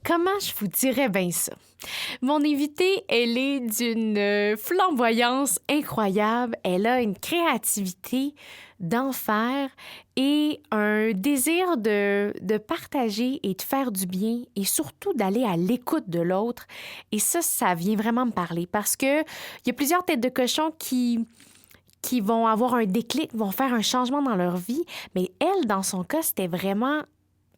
Comment je vous dirais bien ça? Mon invitée, elle est d'une flamboyance incroyable. Elle a une créativité d'enfer et un désir de partager et de faire du bien et surtout d'aller à l'écoute de l'autre. Et ça vient vraiment me parler parce que il y a plusieurs têtes de cochon qui vont avoir un déclic, vont faire un changement dans leur vie. Mais elle, dans son cas, c'était vraiment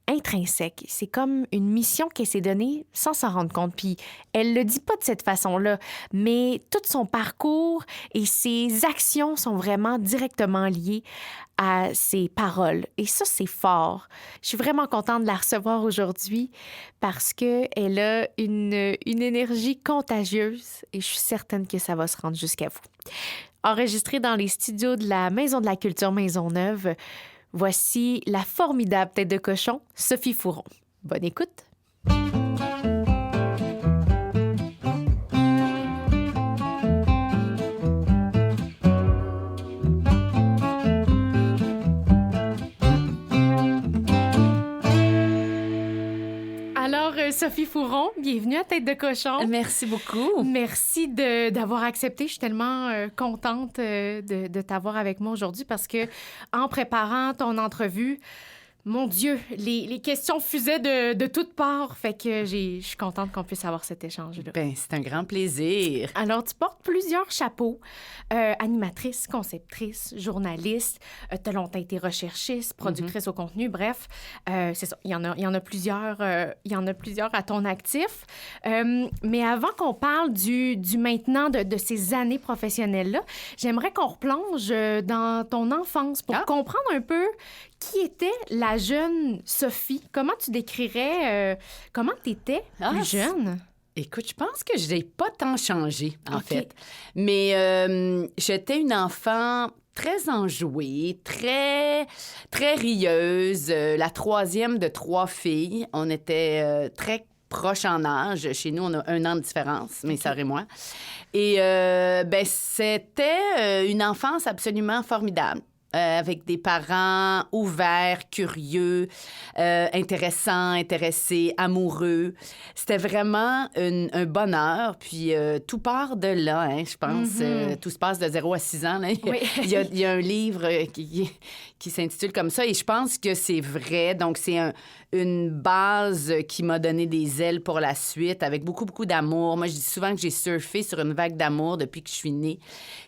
intrinsèque. C'est comme une mission qu'elle s'est donnée sans s'en rendre compte. Puis elle le dit pas de cette façon-là, mais tout son parcours et ses actions sont vraiment directement liées à ses paroles. Et ça, c'est fort. Je suis vraiment contente de la recevoir aujourd'hui parce qu'elle a une énergie contagieuse et je suis certaine que ça va se rendre jusqu'à vous. Enregistrée dans les studios de la Maison de la Culture Maisonneuve, voici la formidable tête de cochon, Sophie Fouron. Bonne écoute! Alors, Sophie Fouron, bienvenue à Tête de cochon. Merci beaucoup. Merci d'avoir accepté. Je suis tellement contente de t'avoir avec moi aujourd'hui parce que en préparant ton entrevue, mon Dieu, les questions fusaient de toutes parts. Fait que je suis contente qu'on puisse avoir cet échange-là. Ben, c'est un grand plaisir. Alors, tu portes plusieurs chapeaux. Animatrice, conceptrice, journaliste. Tu as longtemps été recherchiste, productrice au contenu. Bref, c'est ça. Il y en a plusieurs à ton actif. Mais avant qu'on parle du maintenant de ces années professionnelles-là, j'aimerais qu'on replonge dans ton enfance pour comprendre un peu qui était la jeune Sophie. Comment tu décrirais comment tu étais plus jeune? Écoute, je pense que je n'ai pas tant changé, en fait. Mais j'étais une enfant très enjouée, très, très rieuse, la troisième de 3 filles. On était très proches en âge. Chez nous, on a 1 an de différence, mes sœurs et moi. Et c'était une enfance absolument formidable. Avec des parents ouverts, curieux, intéressés, amoureux. C'était vraiment un bonheur. Puis tout part de là, hein, je pense. Tout se passe de 0 à 6 ans. Là. Il y a un livre qui s'intitule comme ça et je pense que c'est vrai. Donc, c'est une base qui m'a donné des ailes pour la suite avec beaucoup, beaucoup d'amour. Moi, je dis souvent que j'ai surfé sur une vague d'amour depuis que je suis née.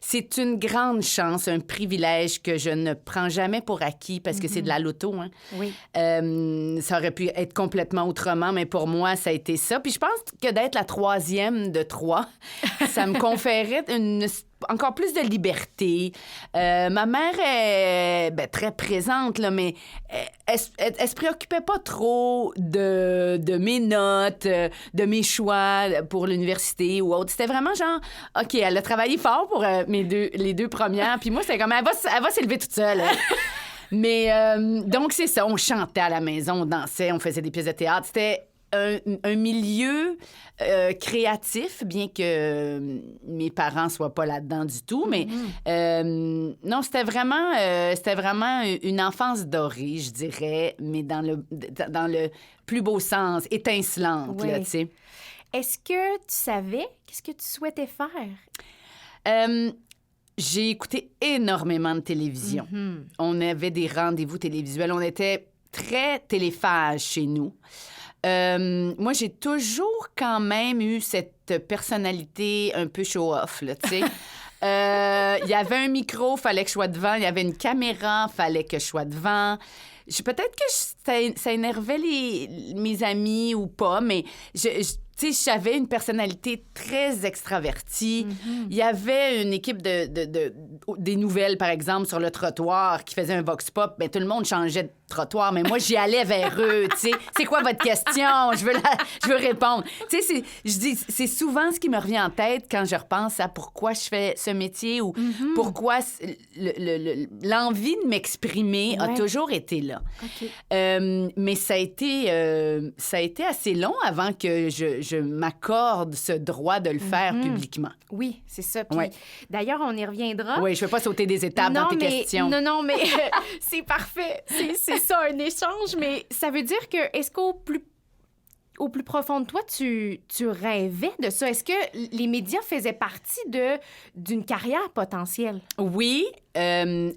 C'est une grande chance, un privilège que je ne prends jamais pour acquis parce que c'est de la loto. Hein. Oui. Ça aurait pu être complètement autrement, mais pour moi, ça a été ça. Puis je pense que d'être la troisième de 3, ça me conférait encore plus de liberté. Ma mère est très présente, là, mais elle se préoccupait pas trop de mes notes, de mes choix pour l'université ou autre. C'était vraiment genre, OK, elle a travaillé fort pour les 2 premières, puis moi, c'était comme, elle va s'élever toute seule. Mais donc, c'est ça, on chantait à la maison, on dansait, on faisait des pièces de théâtre. C'était un milieu créatif, bien que mes parents soient pas là-dedans du tout, mais non, c'était vraiment une enfance dorée, je dirais, mais dans le plus beau sens, étincelante, là, tu sais. Est-ce que tu savais qu'est-ce que tu souhaitais faire? J'ai écouté énormément de télévision. On avait des rendez-vous télévisuels. On était très téléphage chez nous. Moi, j'ai toujours quand même eu cette personnalité un peu show-off, là, tu sais. Il y avait un micro, fallait que je sois devant. Il y avait une caméra, fallait que je sois devant. Peut-être que ça énervait mes amis ou pas, mais tu sais, j'avais une personnalité très extravertie. Il y avait une équipe des nouvelles, par exemple, sur le trottoir qui faisait un vox pop. Bien, tout le monde changeait de trottoir, mais moi, j'y allais vers eux, tu sais. C'est quoi votre question? Je veux répondre. Tu sais, c'est souvent ce qui me revient en tête quand je repense à pourquoi je fais ce métier ou pourquoi l'envie de m'exprimer a toujours été là. Mais ça a été assez long avant que je m'accorde ce droit de le faire publiquement. Oui, c'est ça. Puis, d'ailleurs, on y reviendra. Oui, je ne veux pas sauter des étapes dans tes questions. Non, mais c'est parfait. C'est ça, un échange, mais ça veut dire que, est-ce qu'au plus au plus profond de toi, tu rêvais de ça? Est-ce que les médias faisaient partie d'une carrière potentielle? Oui,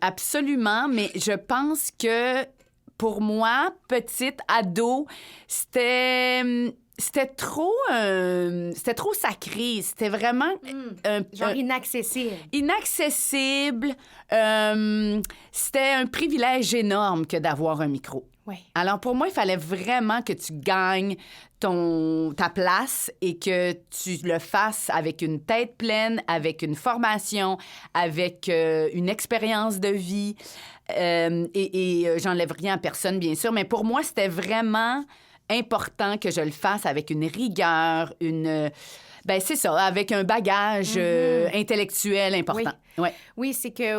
absolument, mais je pense que pour moi, petite ado, c'était trop sacré. C'était vraiment Genre inaccessible. inaccessible. C'était un privilège énorme que d'avoir un micro. Ouais. Alors, pour moi, il fallait vraiment que tu gagnes ta place et que tu le fasses avec une tête pleine, avec une formation, avec une expérience de vie. J'enlève rien à personne, bien sûr, mais pour moi, c'était vraiment important que je le fasse avec une rigueur, ben c'est ça, avec un bagage intellectuel important. Ouais. Oui, c'est que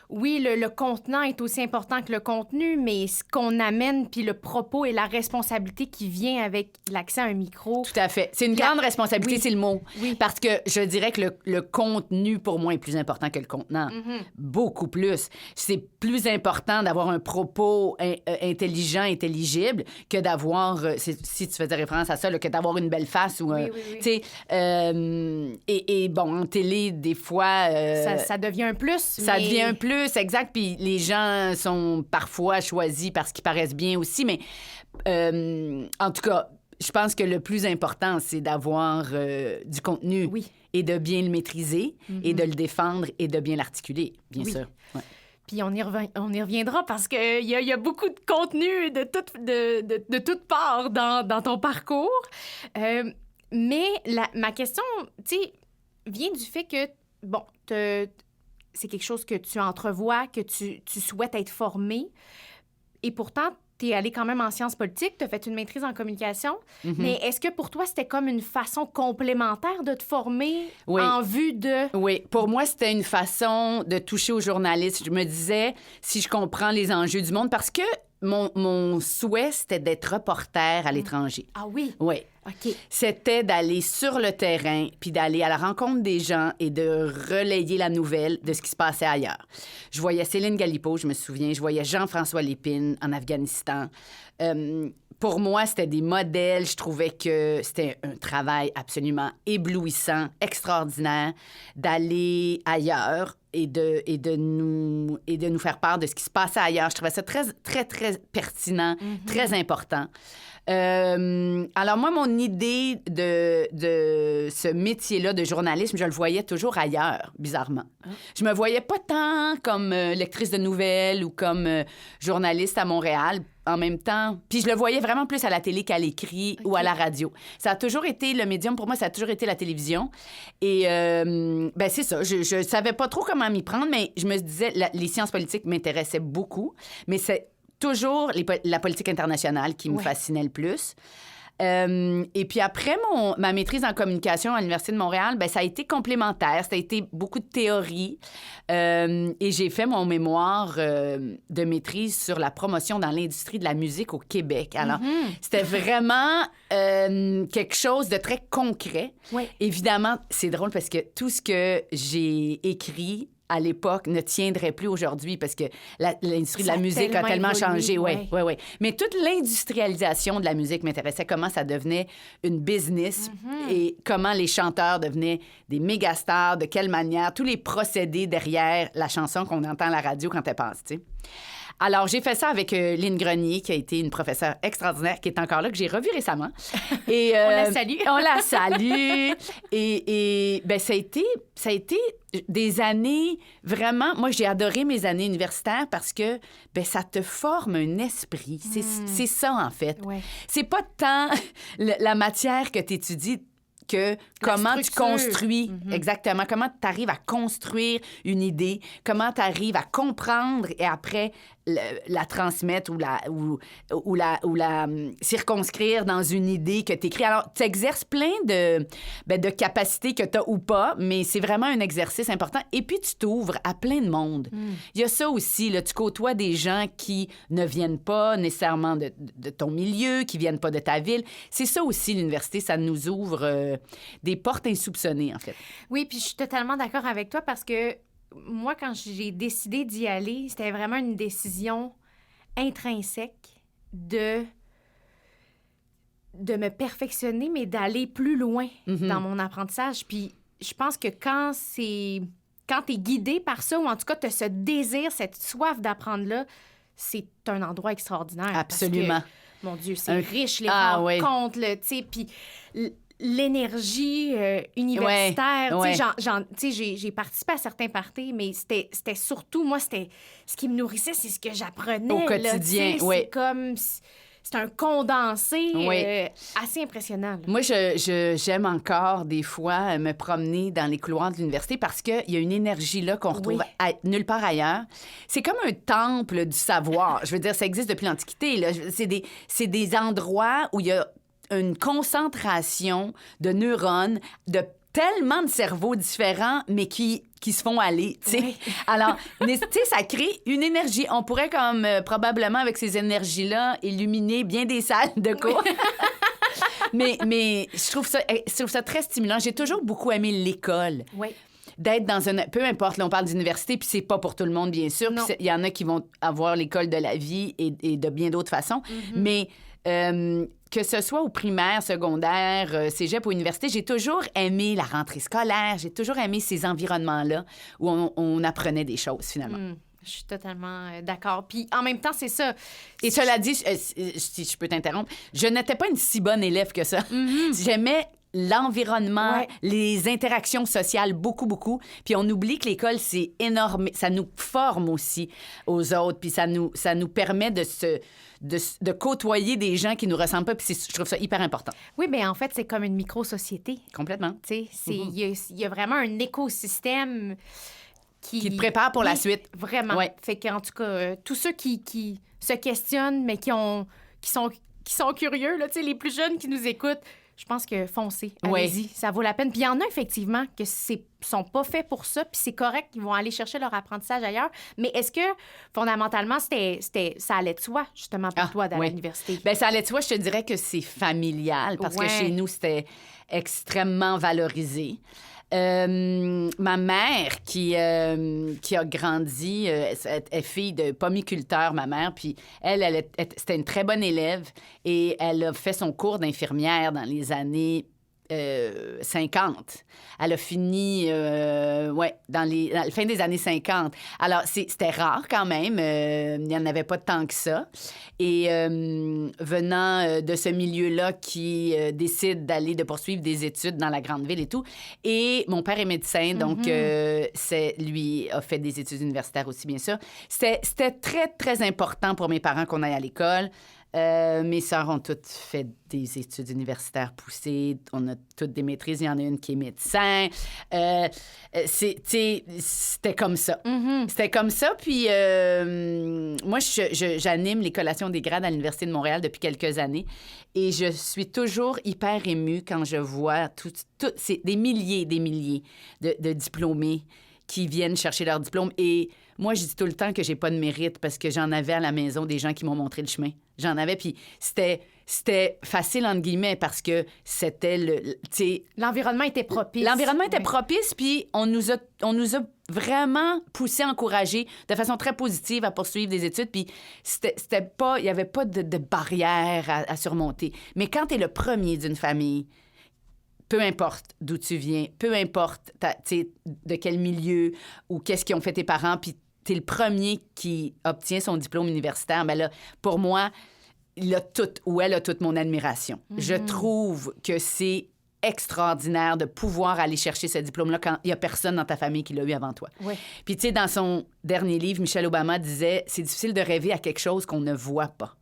le contenant est aussi important que le contenu, mais ce qu'on amène, puis le propos et la responsabilité qui vient avec l'accès à un micro. Tout à fait. C'est une grande responsabilité, c'est le mot. Oui. Parce que je dirais que le contenu, pour moi, est plus important que le contenant. Beaucoup plus. C'est plus important d'avoir un propos intelligent, intelligible, que d'avoir, si tu faisais référence à ça, là, que d'avoir une belle face ou un... Oui. Tu sais, et bon, en télé, des fois... Ça devient un plus. Ça devient un plus, exact. Puis les gens sont parfois choisis parce qu'ils paraissent bien aussi. Mais en tout cas, je pense que le plus important, c'est d'avoir du contenu et de bien le maîtriser et de le défendre et de bien l'articuler, bien sûr. Ouais. Puis on y reviendra parce qu'il y a beaucoup de contenu de toutes parts dans ton parcours. Mais ma question, tu sais, vient du fait que, bon, c'est quelque chose que tu entrevois, que tu souhaites être formé. Et pourtant, tu es allé quand même en sciences politiques, tu as fait une maîtrise en communication. Mais est-ce que pour toi, c'était comme une façon complémentaire de te former en vue de... Oui, pour moi, c'était une façon de toucher aux journalistes. Je me disais, si je comprends les enjeux du monde, parce que mon souhait, c'était d'être reporter à l'étranger. Ah oui? Oui. OK. C'était d'aller sur le terrain, puis d'aller à la rencontre des gens et de relayer la nouvelle de ce qui se passait ailleurs. Je voyais Céline Galipeau, je me souviens. Je voyais Jean-François Lépine en Afghanistan. Pour moi, c'était des modèles. Je trouvais que c'était un travail absolument éblouissant, extraordinaire, d'aller ailleurs et de nous faire part de ce qui se passait ailleurs. Je trouvais ça très, très, très pertinent, très important. Alors moi, mon idée de ce métier-là de journalisme, je le voyais toujours ailleurs, bizarrement. Je me voyais pas tant comme lectrice de nouvelles ou comme journaliste à Montréal en même temps. Puis je le voyais vraiment plus à la télé qu'à l'écrit ou à la radio. Ça a toujours été, le médium pour moi, ça a toujours été la télévision. Et ben c'est ça, je savais pas trop comment m'y prendre, mais je me disais, les sciences politiques m'intéressaient beaucoup, mais c'est toujours la politique internationale qui me fascinait le plus. Et puis après ma maîtrise en communication à l'Université de Montréal, ben ça a été complémentaire. Ça a été beaucoup de théorie. Et j'ai fait mon mémoire de maîtrise sur la promotion dans l'industrie de la musique au Québec. Alors, c'était vraiment quelque chose de très concret. Oui. Évidemment, c'est drôle parce que tout ce que j'ai écrit à l'époque ne tiendrait plus aujourd'hui parce que l'industrie de la musique a tellement changé. Oui. Mais toute l'industrialisation de la musique m'intéressait, comment ça devenait une business et comment les chanteurs devenaient des méga stars, de quelle manière, tous les procédés derrière la chanson qu'on entend à la radio quand elle passe, tu sais. Alors, j'ai fait ça avec Lynne Grenier, qui a été une professeure extraordinaire, qui est encore là, que j'ai revue récemment. Et, on la salue. On la salue. Et ben, ça a été des années vraiment... Moi, j'ai adoré mes années universitaires parce que ben, ça te forme un esprit. C'est ça, en fait. Ouais. C'est pas tant la matière que tu étudies que comment tu construis, exactement, comment tu arrives à construire une idée, comment tu arrives à comprendre et après la transmettre ou la circonscrire dans une idée que tu écris. Alors, tu exerces plein de capacités que tu as ou pas, mais c'est vraiment un exercice important. Et puis, tu t'ouvres à plein de monde. Il y a ça aussi, là, tu côtoies des gens qui ne viennent pas nécessairement de ton milieu, qui viennent pas de ta ville. C'est ça aussi, l'université, ça nous ouvre des portes insoupçonnées, en fait. Oui, puis je suis totalement d'accord avec toi parce que moi, quand j'ai décidé d'y aller, c'était vraiment une décision intrinsèque de de me perfectionner, mais d'aller plus loin dans mon apprentissage. Puis je pense que quand t'es guidé par ça, ou en tout cas, t'as ce désir, cette soif d'apprendre-là, c'est un endroit extraordinaire. Absolument. Parce que, mon Dieu, c'est riche, les rencontres, tu sais, puis l'énergie universitaire. Tu sais, j'ai participé à certains parties, mais c'était surtout, moi, c'était ce qui me nourrissait, c'est ce que j'apprenais. Au quotidien, là, c'est comme... C'est un condensé assez impressionnant. Là. Moi, j'aime encore, des fois, me promener dans les couloirs de l'université parce qu'il y a une énergie là qu'on retrouve nulle part ailleurs. C'est comme un temple du savoir. Je veux dire, ça existe depuis l'Antiquité. Là. C'est des endroits où il y a une concentration de neurones, de tellement de cerveaux différents, mais qui se font aller, tu sais. Oui. Alors, tu sais, ça crée une énergie. On pourrait comme probablement, avec ces énergies-là, illuminer bien des salles de cours. mais je trouve ça très stimulant. J'ai toujours beaucoup aimé l'école. Oui. D'être dans un... Peu importe, là, on parle d'université, puis c'est pas pour tout le monde, bien sûr. Il y en a qui vont avoir l'école de la vie et de bien d'autres façons. Mais... que ce soit au primaire, secondaire, cégep ou université, j'ai toujours aimé la rentrée scolaire, j'ai toujours aimé ces environnements-là où on apprenait des choses, finalement. Je suis totalement d'accord. Puis en même temps, c'est ça. Et cela dit, si je peux t'interrompre, je n'étais pas une si bonne élève que ça. J'aimais l'environnement, les interactions sociales, beaucoup, beaucoup. Puis on oublie que l'école, c'est énorme. Ça nous forme aussi aux autres, puis ça nous permet de côtoyer des gens qui nous ressemblent pas, puis je trouve ça hyper important. Oui, bien, en fait, c'est comme une micro-société. Complètement. Tu sais, il y a vraiment un écosystème qui te prépare pour la suite. Vraiment. Ouais. Fait qu'en tout cas, tous ceux qui se questionnent, mais qui sont curieux, là, tu sais, les plus jeunes qui nous écoutent, je pense que foncez, allez-y, ça vaut la peine. Puis il y en a effectivement que sont pas faits pour ça, puis c'est correct qu'ils vont aller chercher leur apprentissage ailleurs. Mais est-ce que, fondamentalement, ça allait de soi, justement, pour toi, d'aller à l'université? Bien, ça allait de soi, je te dirais que c'est familial, parce que chez nous, c'était extrêmement valorisé. Ma mère, qui a grandi, est fille de pommiculteur, ma mère, puis elle c'était une très bonne élève et elle a fait son cours d'infirmière dans les années 50. Elle a fini, dans la fin des années 50. Alors, c'était rare quand même. Il n'y en avait pas tant que ça. Et venant de ce milieu-là qui décide de poursuivre des études dans la grande ville et tout. Et mon père est médecin, donc lui a fait des études universitaires aussi, bien sûr. C'était très, très important pour mes parents qu'on aille à l'école. Mes sœurs ont toutes fait des études universitaires poussées. On a toutes des maîtrises. Il y en a une qui est médecin. C'était comme ça. C'était comme ça. Puis moi, j'anime les collations des grades à l'Université de Montréal depuis quelques années. Et je suis toujours hyper émue quand je vois c'est des milliers de diplômés qui viennent chercher leur diplôme. Et moi, je dis tout le temps que j'ai pas de mérite parce que j'en avais à la maison des gens qui m'ont montré le chemin. J'en avais, puis c'était facile, entre guillemets, parce que c'était l'environnement était propice. L'environnement était propice, puis on nous a vraiment poussé, encouragé de façon très positive à poursuivre des études, puis il y avait pas de barrière à surmonter. Mais quand tu es le premier d'une famille, peu importe d'où tu viens, peu importe de quel milieu ou qu'est-ce qu'ils ont fait tes parents, puis t'es le premier qui obtient son diplôme universitaire, bien là, pour moi, elle a toute mon admiration. Je trouve que c'est extraordinaire de pouvoir aller chercher ce diplôme-là quand il n'y a personne dans ta famille qui l'a eu avant toi. Oui. Puis, tu sais, dans son dernier livre, Michelle Obama disait « C'est difficile de rêver à quelque chose qu'on ne voit pas. »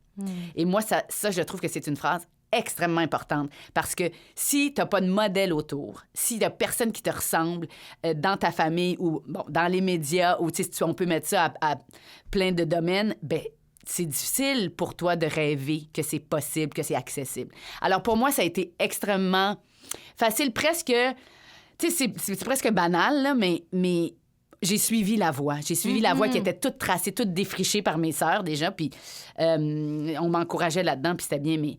Et moi, ça, je trouve que c'est une phrase extrêmement importante parce que si tu n'as pas de modèle autour, s'il n'y a personne qui te ressemble dans ta famille ou dans les médias, ou on peut mettre ça à plein de domaines, ben c'est difficile pour toi de rêver que c'est possible, que c'est accessible. Alors pour moi, ça a été extrêmement facile, presque, c'est presque banal, là, mais j'ai suivi la voie. J'ai suivi la voie qui était toute tracée, toute défrichée par mes sœurs déjà, puis on m'encourageait là-dedans, puis c'était bien, mais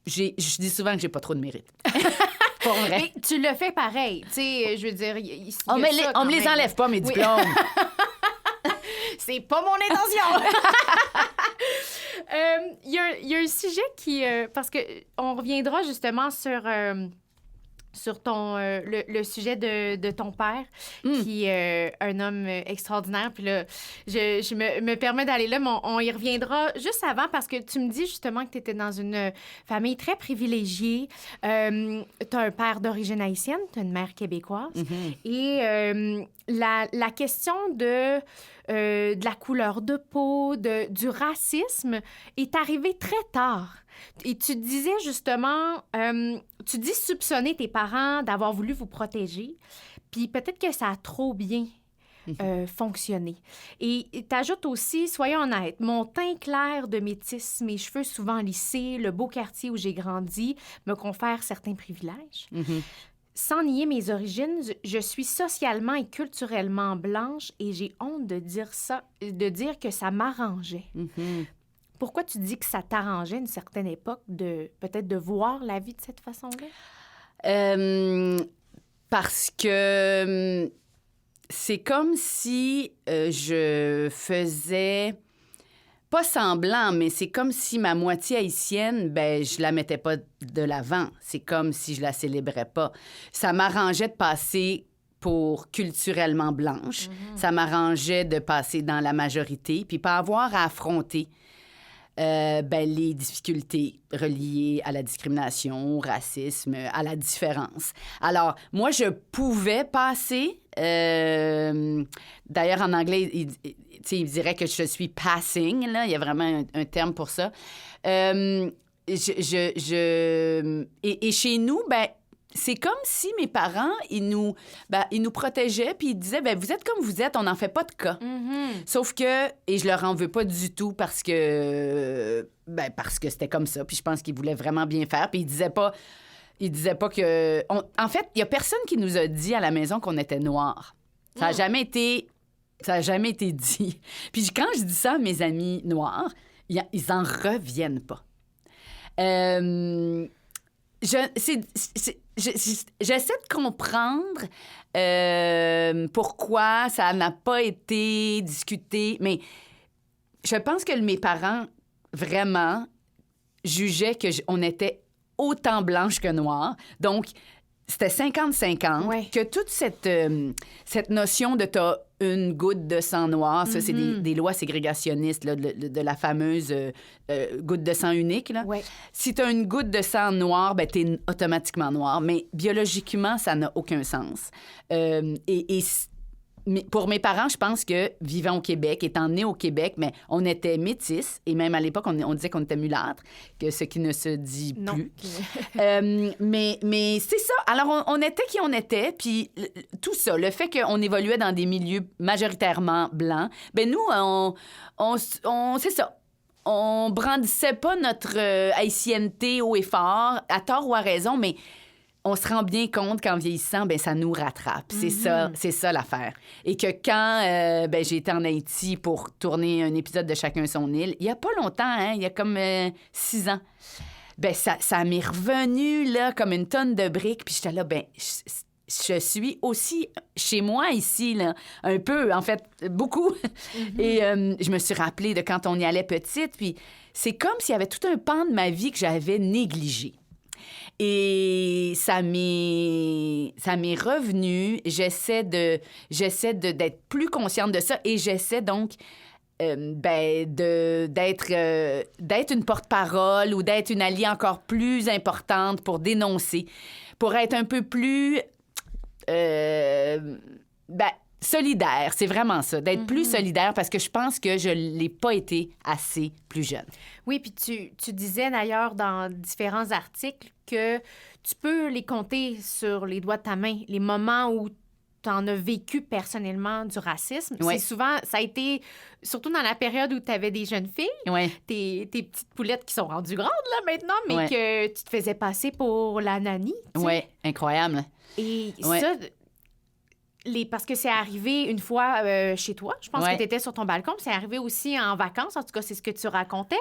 je dis souvent que j'ai pas trop de mérite. Pour vrai. Mais tu le fais pareil. Tu sais, je veux dire... On me les enlève pas, mes diplômes. C'est pas mon intention. Il y a un sujet qui... parce que on reviendra justement sur ton, le sujet de ton père, qui est un homme extraordinaire. Puis là, je me permets d'aller là, mais on y reviendra juste avant parce que tu me dis justement que tu étais dans une famille très privilégiée. Tu as un père d'origine haïtienne, tu as une mère québécoise. Et la question de la couleur de peau, du racisme est arrivée très tard. Et tu disais justement, tu dis soupçonner tes parents d'avoir voulu vous protéger, puis peut-être que ça a trop bien fonctionné. Et t'ajoutes aussi, soyons honnêtes, mon teint clair de métisse, mes cheveux souvent lissés, le beau quartier où j'ai grandi me confèrent certains privilèges. Sans nier mes origines, je suis socialement et culturellement blanche et j'ai honte de dire que ça m'arrangeait. Pourquoi tu dis que ça t'arrangeait à une certaine époque peut-être de voir la vie de cette façon-là? Parce que c'est comme si je faisais, pas semblant, mais c'est comme si ma moitié haïtienne, ben je la mettais pas de l'avant. C'est comme si je la célébrais pas. Ça m'arrangeait de passer pour culturellement blanche. Ça m'arrangeait de passer dans la majorité, puis pas avoir à affronter les difficultés reliées à la discrimination, au racisme, à la différence. Alors, moi, je pouvais passer... D'ailleurs, en anglais, il dirait que je suis passing, là. Il y a vraiment un terme pour ça. Et chez nous, c'est comme si mes parents, ils nous protégeaient, puis ils disaient, vous êtes comme vous êtes, on n'en fait pas de cas. Sauf que, et je leur en veux pas du tout parce que c'était comme ça, puis je pense qu'ils voulaient vraiment bien faire, puis ils disaient pas que... En fait, il y a personne qui nous a dit à la maison qu'on était noirs. Ça a jamais été dit. Puis quand je dis ça à mes amis noirs, ils en reviennent pas. J'essaie de comprendre pourquoi ça n'a pas été discuté, mais je pense que mes parents, vraiment, jugeaient qu'on était autant blanche que noire. Donc, c'était 50-50, que toute cette notion de t'as une goutte de sang noir, ça, c'est des lois ségrégationnistes là, de la fameuse goutte de sang unique. Là. Si t'as une goutte de sang noir, t'es automatiquement noir. Mais biologiquement, ça n'a aucun sens. Mais pour mes parents, je pense que vivant au Québec, étant nés au Québec, mais on était métis, et même à l'époque, on disait qu'on était mulâtres, que ce qui ne se dit plus. Mais c'est ça. Alors, on était qui on était, puis tout ça, le fait qu'on évoluait dans des milieux majoritairement blancs, nous, c'est ça. On brandissait pas notre haïtienneté haut et fort, à tort ou à raison, mais on se rend bien compte qu'en vieillissant, ça nous rattrape. C'est ça l'affaire. Et que quand j'ai été en Haïti pour tourner un épisode de Chacun son île, il y a pas longtemps, il y a comme 6 ans, ça m'est revenu là, comme une tonne de briques. Puis j'étais là, je suis aussi chez moi ici, là, un peu, en fait, beaucoup. Et je me suis rappelée de quand on y allait petite. Puis c'est comme s'il y avait tout un pan de ma vie que j'avais négligé. Et ça m'est revenu. J'essaie d'être plus consciente de ça et j'essaie donc d'être une porte-parole ou d'être une alliée encore plus importante pour dénoncer, pour être un peu plus solidaire. C'est vraiment ça, d'être plus solidaire parce que je pense que je ne l'ai pas été assez plus jeune. Oui, puis tu disais d'ailleurs dans différents articles que tu peux les compter sur les doigts de ta main, les moments où tu en as vécu personnellement du racisme. C'est souvent, ça a été, surtout dans la période où tu avais des jeunes filles, tes petites poulettes qui sont rendues grandes là maintenant, mais que tu te faisais passer pour la nanny. Oui, incroyable. Et ça... parce que c'est arrivé une fois chez toi. Je pense que tu étais sur ton balcon. C'est arrivé aussi en vacances. En tout cas, c'est ce que tu racontais.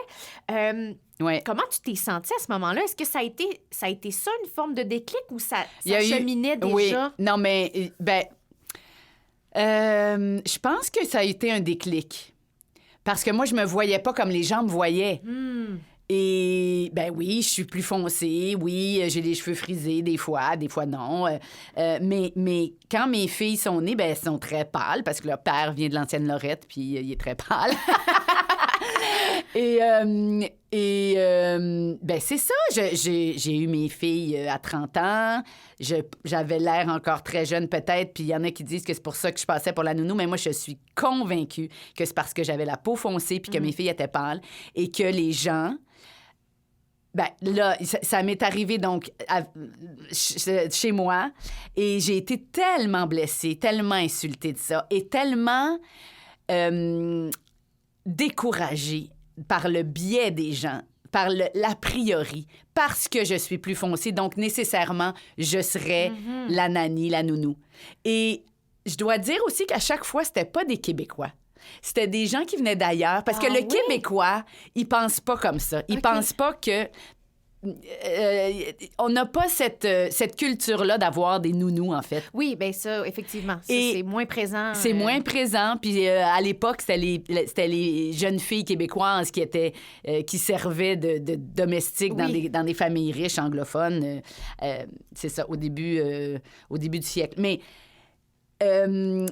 Comment tu t'es sentie à ce moment-là? Est-ce que ça a été ça une forme de déclic ou ça cheminait déjà? Oui. Non, mais je pense que ça a été un déclic. Parce que moi, je me voyais pas comme les gens me voyaient. Et, ben oui, je suis plus foncée. Oui, j'ai les cheveux frisés des fois non. Mais quand mes filles sont nées, ben elles sont très pâles parce que leur père vient de l'ancienne Lorette, puis il est très pâle. Ben c'est ça. J'ai eu mes filles à 30 ans. J'avais l'air encore très jeune, peut-être. Puis il y en a qui disent que c'est pour ça que je passais pour la nounou. Mais moi, je suis convaincue que c'est parce que j'avais la peau foncée puis que mes filles étaient pâles et que les gens... Ben là, ça m'est arrivé donc chez moi et j'ai été tellement blessée, tellement insultée de ça et tellement découragée par le biais des gens, par l'a priori, parce que je suis plus foncée, donc nécessairement, je serais la nanny, la nounou. Et je dois dire aussi qu'à chaque fois, c'était pas des Québécois. C'était des gens qui venaient d'ailleurs, parce que le Québécois, il pense pas comme ça. Il pense pas que... on n'a pas cette culture-là d'avoir des nounous, en fait. Oui, bien ça, effectivement. C'est moins présent. C'est moins présent. Puis à l'époque, c'était les jeunes filles québécoises qui servaient de domestiques dans des familles riches anglophones. C'est ça, au début du siècle. Mais quand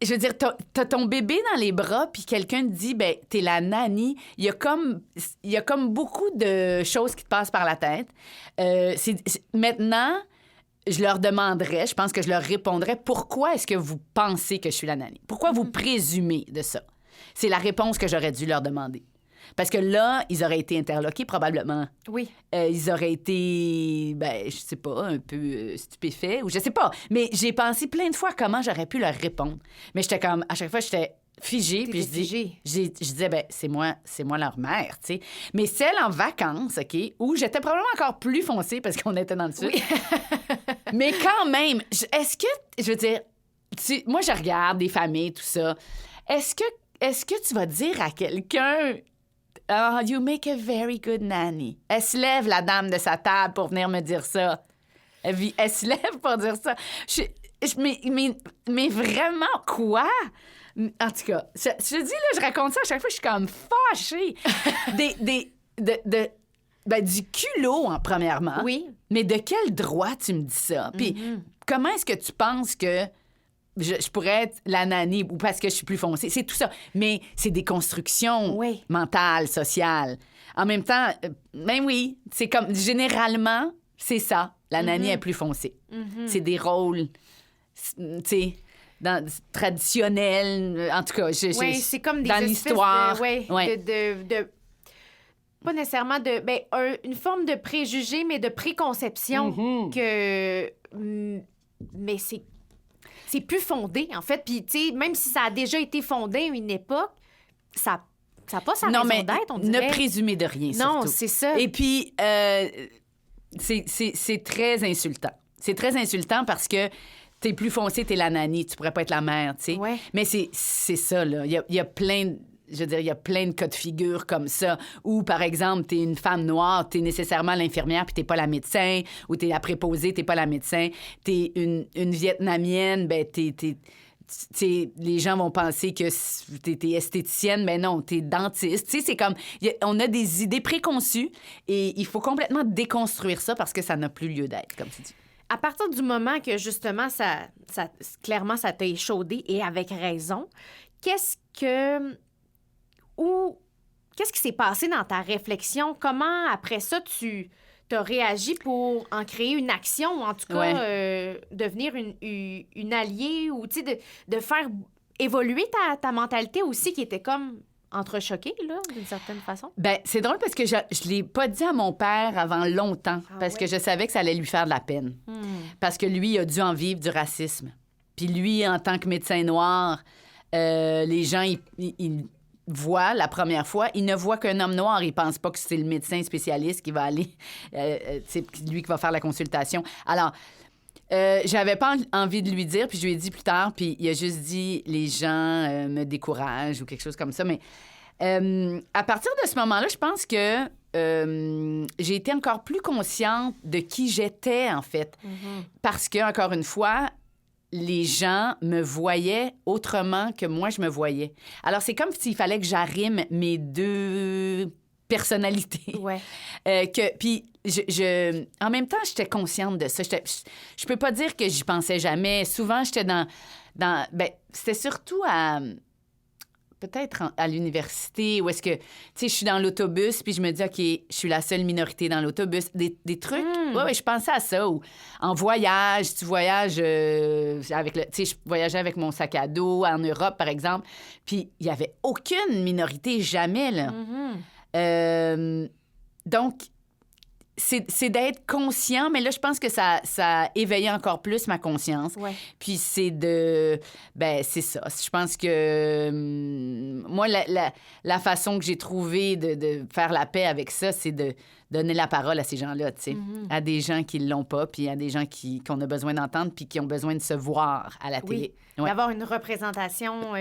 je veux dire, t'as ton bébé dans les bras, puis quelqu'un te dit, ben, t'es la nanny. Il y a comme beaucoup de choses qui te passent par la tête. Maintenant, je leur demanderais, je pense que je leur répondrais, pourquoi est-ce que vous pensez que je suis la nanny? Pourquoi vous présumez de ça? C'est la réponse que j'aurais dû leur demander. Parce que là, ils auraient été interloqués, probablement. Oui. Ils auraient été, ben, je sais pas, un peu stupéfaits, ou je sais pas. Mais j'ai pensé plein de fois comment j'aurais pu leur répondre. Mais j'étais comme, à chaque fois, j'étais figée, puis je disais, ben, c'est moi leur mère, tu sais. Mais celle en vacances, OK, où j'étais probablement encore plus foncée parce qu'on était dans le sud. Oui. Mais quand même, est-ce que, je veux dire, moi, je regarde des familles, tout ça. Est-ce que tu vas dire à quelqu'un... Oh, you make a very good nanny. Elle se lève, la dame de sa table, pour venir me dire ça. Elle se lève pour dire ça. Mais vraiment, quoi? En tout cas, je dis, là, je raconte ça à chaque fois, je suis comme fâchée. Du culot, premièrement. Oui. Mais de quel droit tu me dis ça? Puis comment est-ce que tu penses que... Je pourrais être la nanny ou parce que je suis plus foncée. C'est tout ça. Mais c'est des constructions mentales, sociales. En même temps, ben oui, c'est comme... Généralement, c'est ça. La nanny est plus foncée. C'est des rôles, tu sais, traditionnels. En tout cas, c'est comme des dans l'histoire. Pas nécessairement une forme de préjugé, mais de préconception que... Mais c'est plus fondé, en fait. Puis, tu sais, même si ça a déjà été fondé à une époque, ça n'a pas sa raison d'être, on dirait. Ne présumez de rien, surtout. Non, c'est ça. Et puis, c'est très insultant. C'est très insultant parce que t'es plus foncé, t'es la nanny, tu pourrais pas être la mère, tu sais. Ouais. Mais c'est ça, là. Il y a plein... Je veux dire, il y a plein de cas de figure comme ça, où, par exemple, t'es une femme noire, t'es nécessairement l'infirmière, puis t'es pas la médecin, ou t'es la préposée, t'es pas la médecin. T'es une Vietnamienne, ben les gens vont penser que t'es esthéticienne, mais non, t'es dentiste. Tu sais, c'est comme... On a des idées préconçues, et il faut complètement déconstruire ça parce que ça n'a plus lieu d'être, comme tu dis. À partir du moment que, justement, clairement, ça t'a échaudé, et avec raison, qu'est-ce qui s'est passé dans ta réflexion? Comment, après ça, tu as réagi pour en créer une action ou, en tout cas, devenir une alliée ou, tu sais, de faire évoluer ta mentalité aussi qui était comme entrechoquée, là, d'une certaine façon? Ben, c'est drôle parce que je l'ai pas dit à mon père avant longtemps parce que je savais que ça allait lui faire de la peine. Parce que lui, il a dû en vivre du racisme. Puis lui, en tant que médecin noir, les gens, ils voit la première fois, il ne voit qu'un homme noir. Il pense pas que c'est le médecin spécialiste qui va aller... c'est lui qui va faire la consultation. Alors, j'avais pas envie de lui dire, puis je lui ai dit plus tard, puis il a juste dit « les gens me découragent » ou quelque chose comme ça. Mais à partir de ce moment-là, je pense que j'ai été encore plus consciente de qui j'étais, en fait. Parce que, encore une fois, les gens me voyaient autrement que moi, je me voyais. Alors, c'est comme s'il fallait que j'arrime mes deux personnalités. Ouais. Puis, en même temps, j'étais consciente de ça. Je peux pas dire que j'y pensais jamais. Souvent, j'étais c'était surtout peut-être à l'université, où est-ce que, tu sais, je suis dans l'autobus, puis je me dis, OK, je suis la seule minorité dans l'autobus. Des trucs. Ouais, je pensais à ça. Ou en voyage, tu voyages avec le... Tu sais, je voyageais avec mon sac à dos en Europe, par exemple, puis il y avait aucune minorité, jamais, là. Donc, c'est d'être conscient, mais là, je pense que ça a éveillé encore plus ma conscience. Ouais. Puis c'est c'est ça. Je pense que moi, la façon que j'ai trouvé de faire la paix avec ça, c'est de donner la parole à ces gens-là, tu sais, à des gens qui l'ont pas, puis à des gens qu'on a besoin d'entendre, puis qui ont besoin de se voir à la télé. Oui, d'avoir une représentation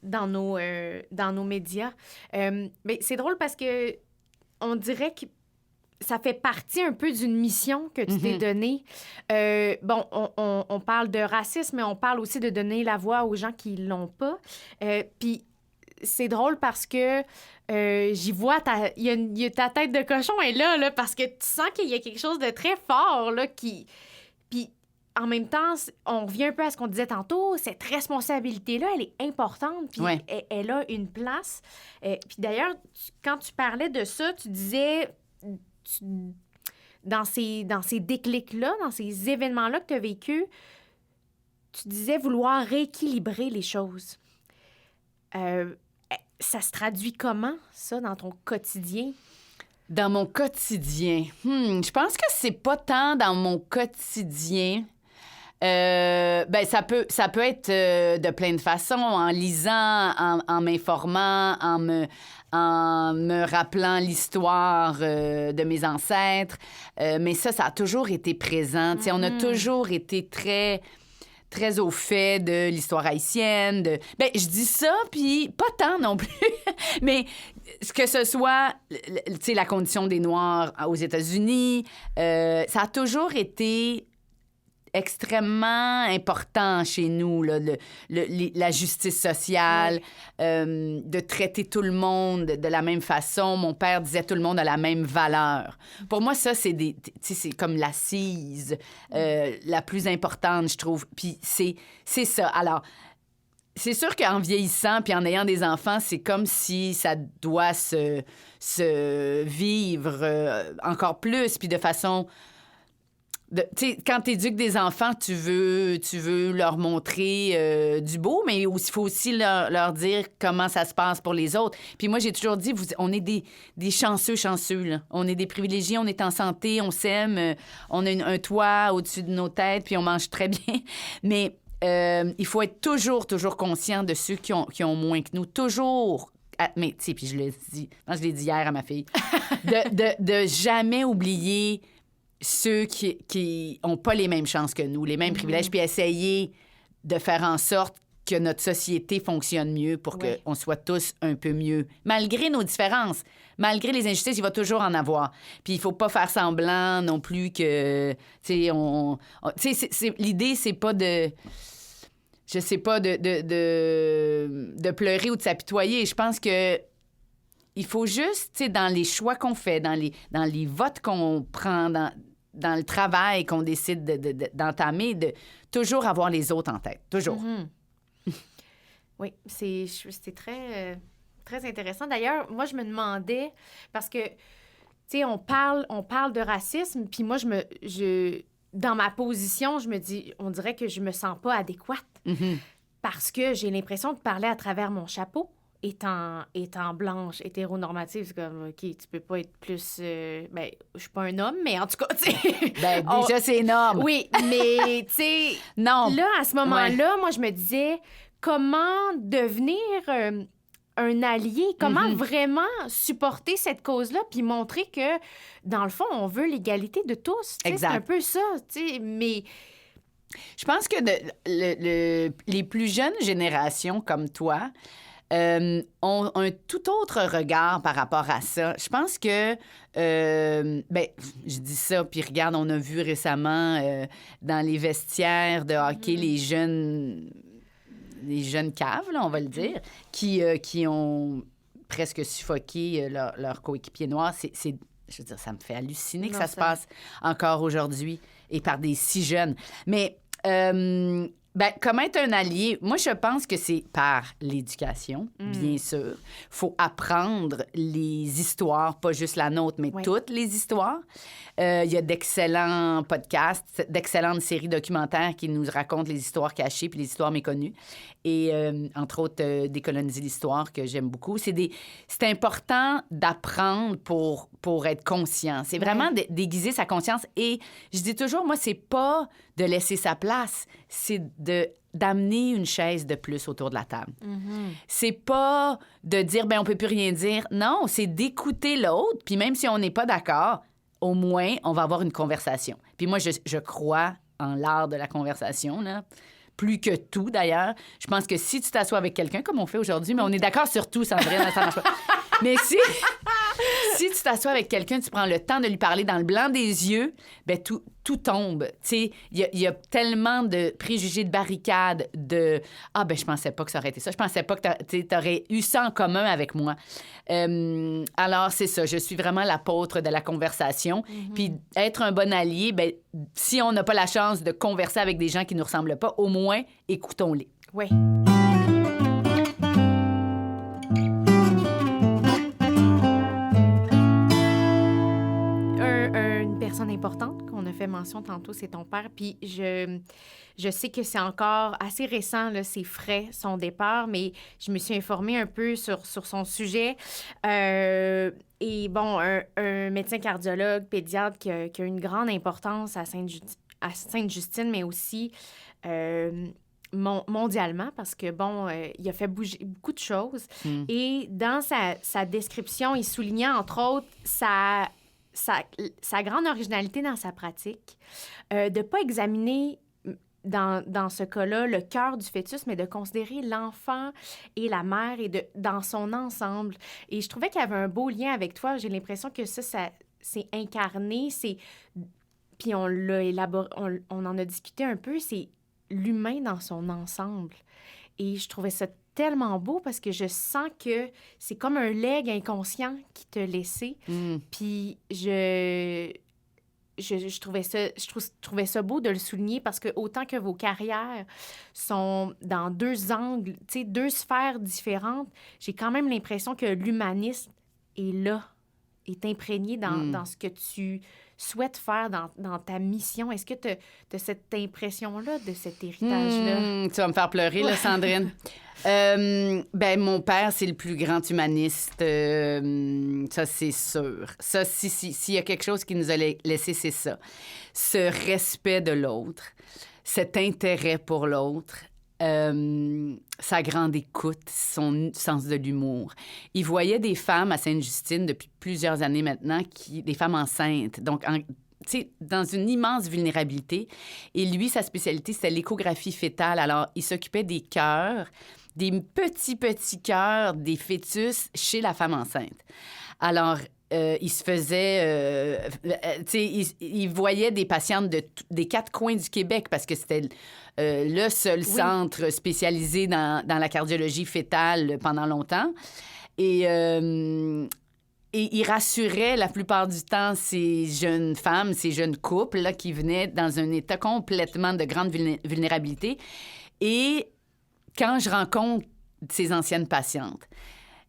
dans nos médias. Mais c'est drôle parce que on dirait que ça fait partie un peu d'une mission que tu t'es donnée. On parle de racisme, mais on parle aussi de donner la voix aux gens qui l'ont pas. Puis c'est drôle parce que j'y vois, il y a ta tête de cochon est là, parce que tu sens qu'il y a quelque chose de très fort, là, qui... Puis en même temps, on revient un peu à ce qu'on disait tantôt, cette responsabilité-là, elle est importante, puis elle a une place. Puis d'ailleurs, quand tu parlais de ça, tu disais... Dans ces déclics-là, dans ces événements-là que tu as vécus, tu disais vouloir rééquilibrer les choses. Ça se traduit comment, ça, dans ton quotidien? Dans mon quotidien? Je pense que c'est pas tant dans mon quotidien. Ça peut être de plein de façons, en lisant, en m'informant, en me rappelant l'histoire de mes ancêtres. Mais ça a toujours été présent. Tu sais, on a toujours été très, très au fait de l'histoire haïtienne. Je dis ça, puis pas tant non plus. Mais que ce soit, tu sais, la condition des Noirs aux États-Unis, ça a toujours été extrêmement important chez nous, là, la justice sociale, de traiter tout le monde de la même façon. Mon père disait tout le monde a la même valeur. Pour moi, ça, c'est comme l'assise la plus importante, je trouve. Puis c'est ça. Alors, c'est sûr qu'en vieillissant puis en ayant des enfants, c'est comme si ça doit se vivre encore plus, puis de façon... quand tu éduques des enfants, tu veux leur montrer du beau, mais il faut aussi leur dire comment ça se passe pour les autres. Puis moi, j'ai toujours dit, on est des chanceux, là. On est des privilégiés, on est en santé, on s'aime, on a un toit au-dessus de nos têtes, puis on mange très bien. Mais il faut être toujours conscient de ceux qui ont moins que nous. Toujours. Mais, tu sais, puis je l'ai dit hier à ma fille, de jamais oublier ceux qui ont pas les mêmes chances que nous, les mêmes privilèges, puis essayer de faire en sorte que notre société fonctionne mieux pour qu'on soit tous un peu mieux. Malgré nos différences, malgré les injustices, il va toujours en avoir. Puis il faut pas faire semblant non plus que... Tu sais, l'idée, c'est pas de... Je sais pas, de pleurer ou de s'apitoyer. Je pense que il faut juste, tu sais, dans les choix qu'on fait, dans les votes qu'on prend, dans le travail qu'on décide d'entamer, de toujours avoir les autres en tête. Toujours. Oui, c'est très, très intéressant. D'ailleurs, moi, je me demandais, parce que, tu sais, on parle de racisme, puis moi, dans ma position, je me dis, on dirait que je me sens pas adéquate, parce que j'ai l'impression de parler à travers mon chapeau. Étant blanche, hétéronormative, c'est comme, OK, tu peux pas être plus... je suis pas un homme, mais en tout cas, tu sais... déjà, c'est énorme. Oui, mais, tu sais... Non. Là, à ce moment-là, moi, je me disais, comment devenir un allié? Comment vraiment supporter cette cause-là? Puis montrer que, dans le fond, on veut l'égalité de tous. Exact. C'est un peu ça, tu sais, mais... Je pense que les plus jeunes générations comme toi... ont un tout autre regard par rapport à ça. Je pense que, je dis ça, puis regarde, on a vu récemment dans les vestiaires de hockey les jeunes caves, là, on va le dire, qui ont presque suffoqué leur coéquipier noir. Je veux dire, ça me fait halluciner que ça se passe encore aujourd'hui et par des si jeunes. Mais comment être un allié? Moi, je pense que c'est par l'éducation, bien sûr. Il faut apprendre les histoires, pas juste la nôtre, mais toutes les histoires. Il y a d'excellents podcasts, d'excellentes séries documentaires qui nous racontent les histoires cachées puis les histoires méconnues. Et entre autres, Décoloniser l'histoire, que j'aime beaucoup. C'est important d'apprendre pour être conscient. C'est vraiment déguiser sa conscience. Et je dis toujours, moi, c'est pas de laisser sa place, c'est d'amener une chaise de plus autour de la table. C'est pas de dire, on peut plus rien dire. Non, c'est d'écouter l'autre. Puis même si on n'est pas d'accord, au moins, on va avoir une conversation. Puis moi, je crois en l'art de la conversation, là. Plus que tout, d'ailleurs. Je pense que si tu t'assois avec quelqu'un, comme on fait aujourd'hui, mais on est d'accord sur tout, Sandrine, ça marche pas. Mais si tu t'assois avec quelqu'un, tu prends le temps de lui parler dans le blanc des yeux, tout tombe. Tu sais, il y a tellement de préjugés, de barricades, de « Ah, je pensais pas que ça aurait été ça. Je pensais pas que tu aurais eu ça en commun avec moi. » Alors, c'est ça. Je suis vraiment l'apôtre de la conversation. Puis être un bon allié, si on n'a pas la chance de converser avec des gens qui nous ressemblent pas, au moins, écoutons-les. Oui. Une personne importante qu'on a fait mention tantôt, c'est ton père. Puis je sais que c'est encore assez récent, là, c'est frais, son départ, mais je me suis informée un peu sur son sujet. Et bon, un médecin cardiologue, pédiatre qui a une grande importance à Sainte-Justine, mais aussi mondialement, parce que, il a fait bouger beaucoup de choses. Et dans sa description, il soulignait, entre autres, sa grande originalité dans sa pratique, de ne pas examiner dans ce cas-là le cœur du fœtus, mais de considérer l'enfant et la mère dans son ensemble. Et je trouvais qu'il y avait un beau lien avec toi. J'ai l'impression que ça c'est incarné, puis on l'a élaboré, on en a discuté un peu, c'est l'humain dans son ensemble. Et je trouvais ça tellement beau parce que je sens que c'est comme un legs inconscient qui t'a laissé. Puis je trouvais ça beau de le souligner parce que autant que vos carrières sont dans deux angles, tu sais, deux sphères différentes, j'ai quand même l'impression que l'humanisme est là, est imprégné dans ce que tu souhaites faire dans ta mission. Est-ce que tu as cette impression-là, de cet héritage-là? Tu vas me faire pleurer, là, Sandrine. Mon père, c'est le plus grand humaniste. Ça, c'est sûr. Ça, s'il y a quelque chose qui nous a laissé, c'est ça. Ce respect de l'autre, cet intérêt pour l'autre, sa grande écoute, son sens de l'humour. Il voyait des femmes à Sainte-Justine depuis plusieurs années maintenant, des femmes enceintes, donc dans une immense vulnérabilité. Et lui, sa spécialité, c'était l'échographie fœtale. Alors, il s'occupait des cœurs, des petits cœurs des fœtus chez la femme enceinte. Alors, il se faisait... il voyait des patientes des quatre coins du Québec parce que c'était le seul centre spécialisé dans la cardiologie fœtale pendant longtemps. Et il rassurait la plupart du temps ces jeunes femmes, ces jeunes couples là, qui venaient dans un état complètement de grande vulnérabilité. Et quand je rencontre ces anciennes patientes,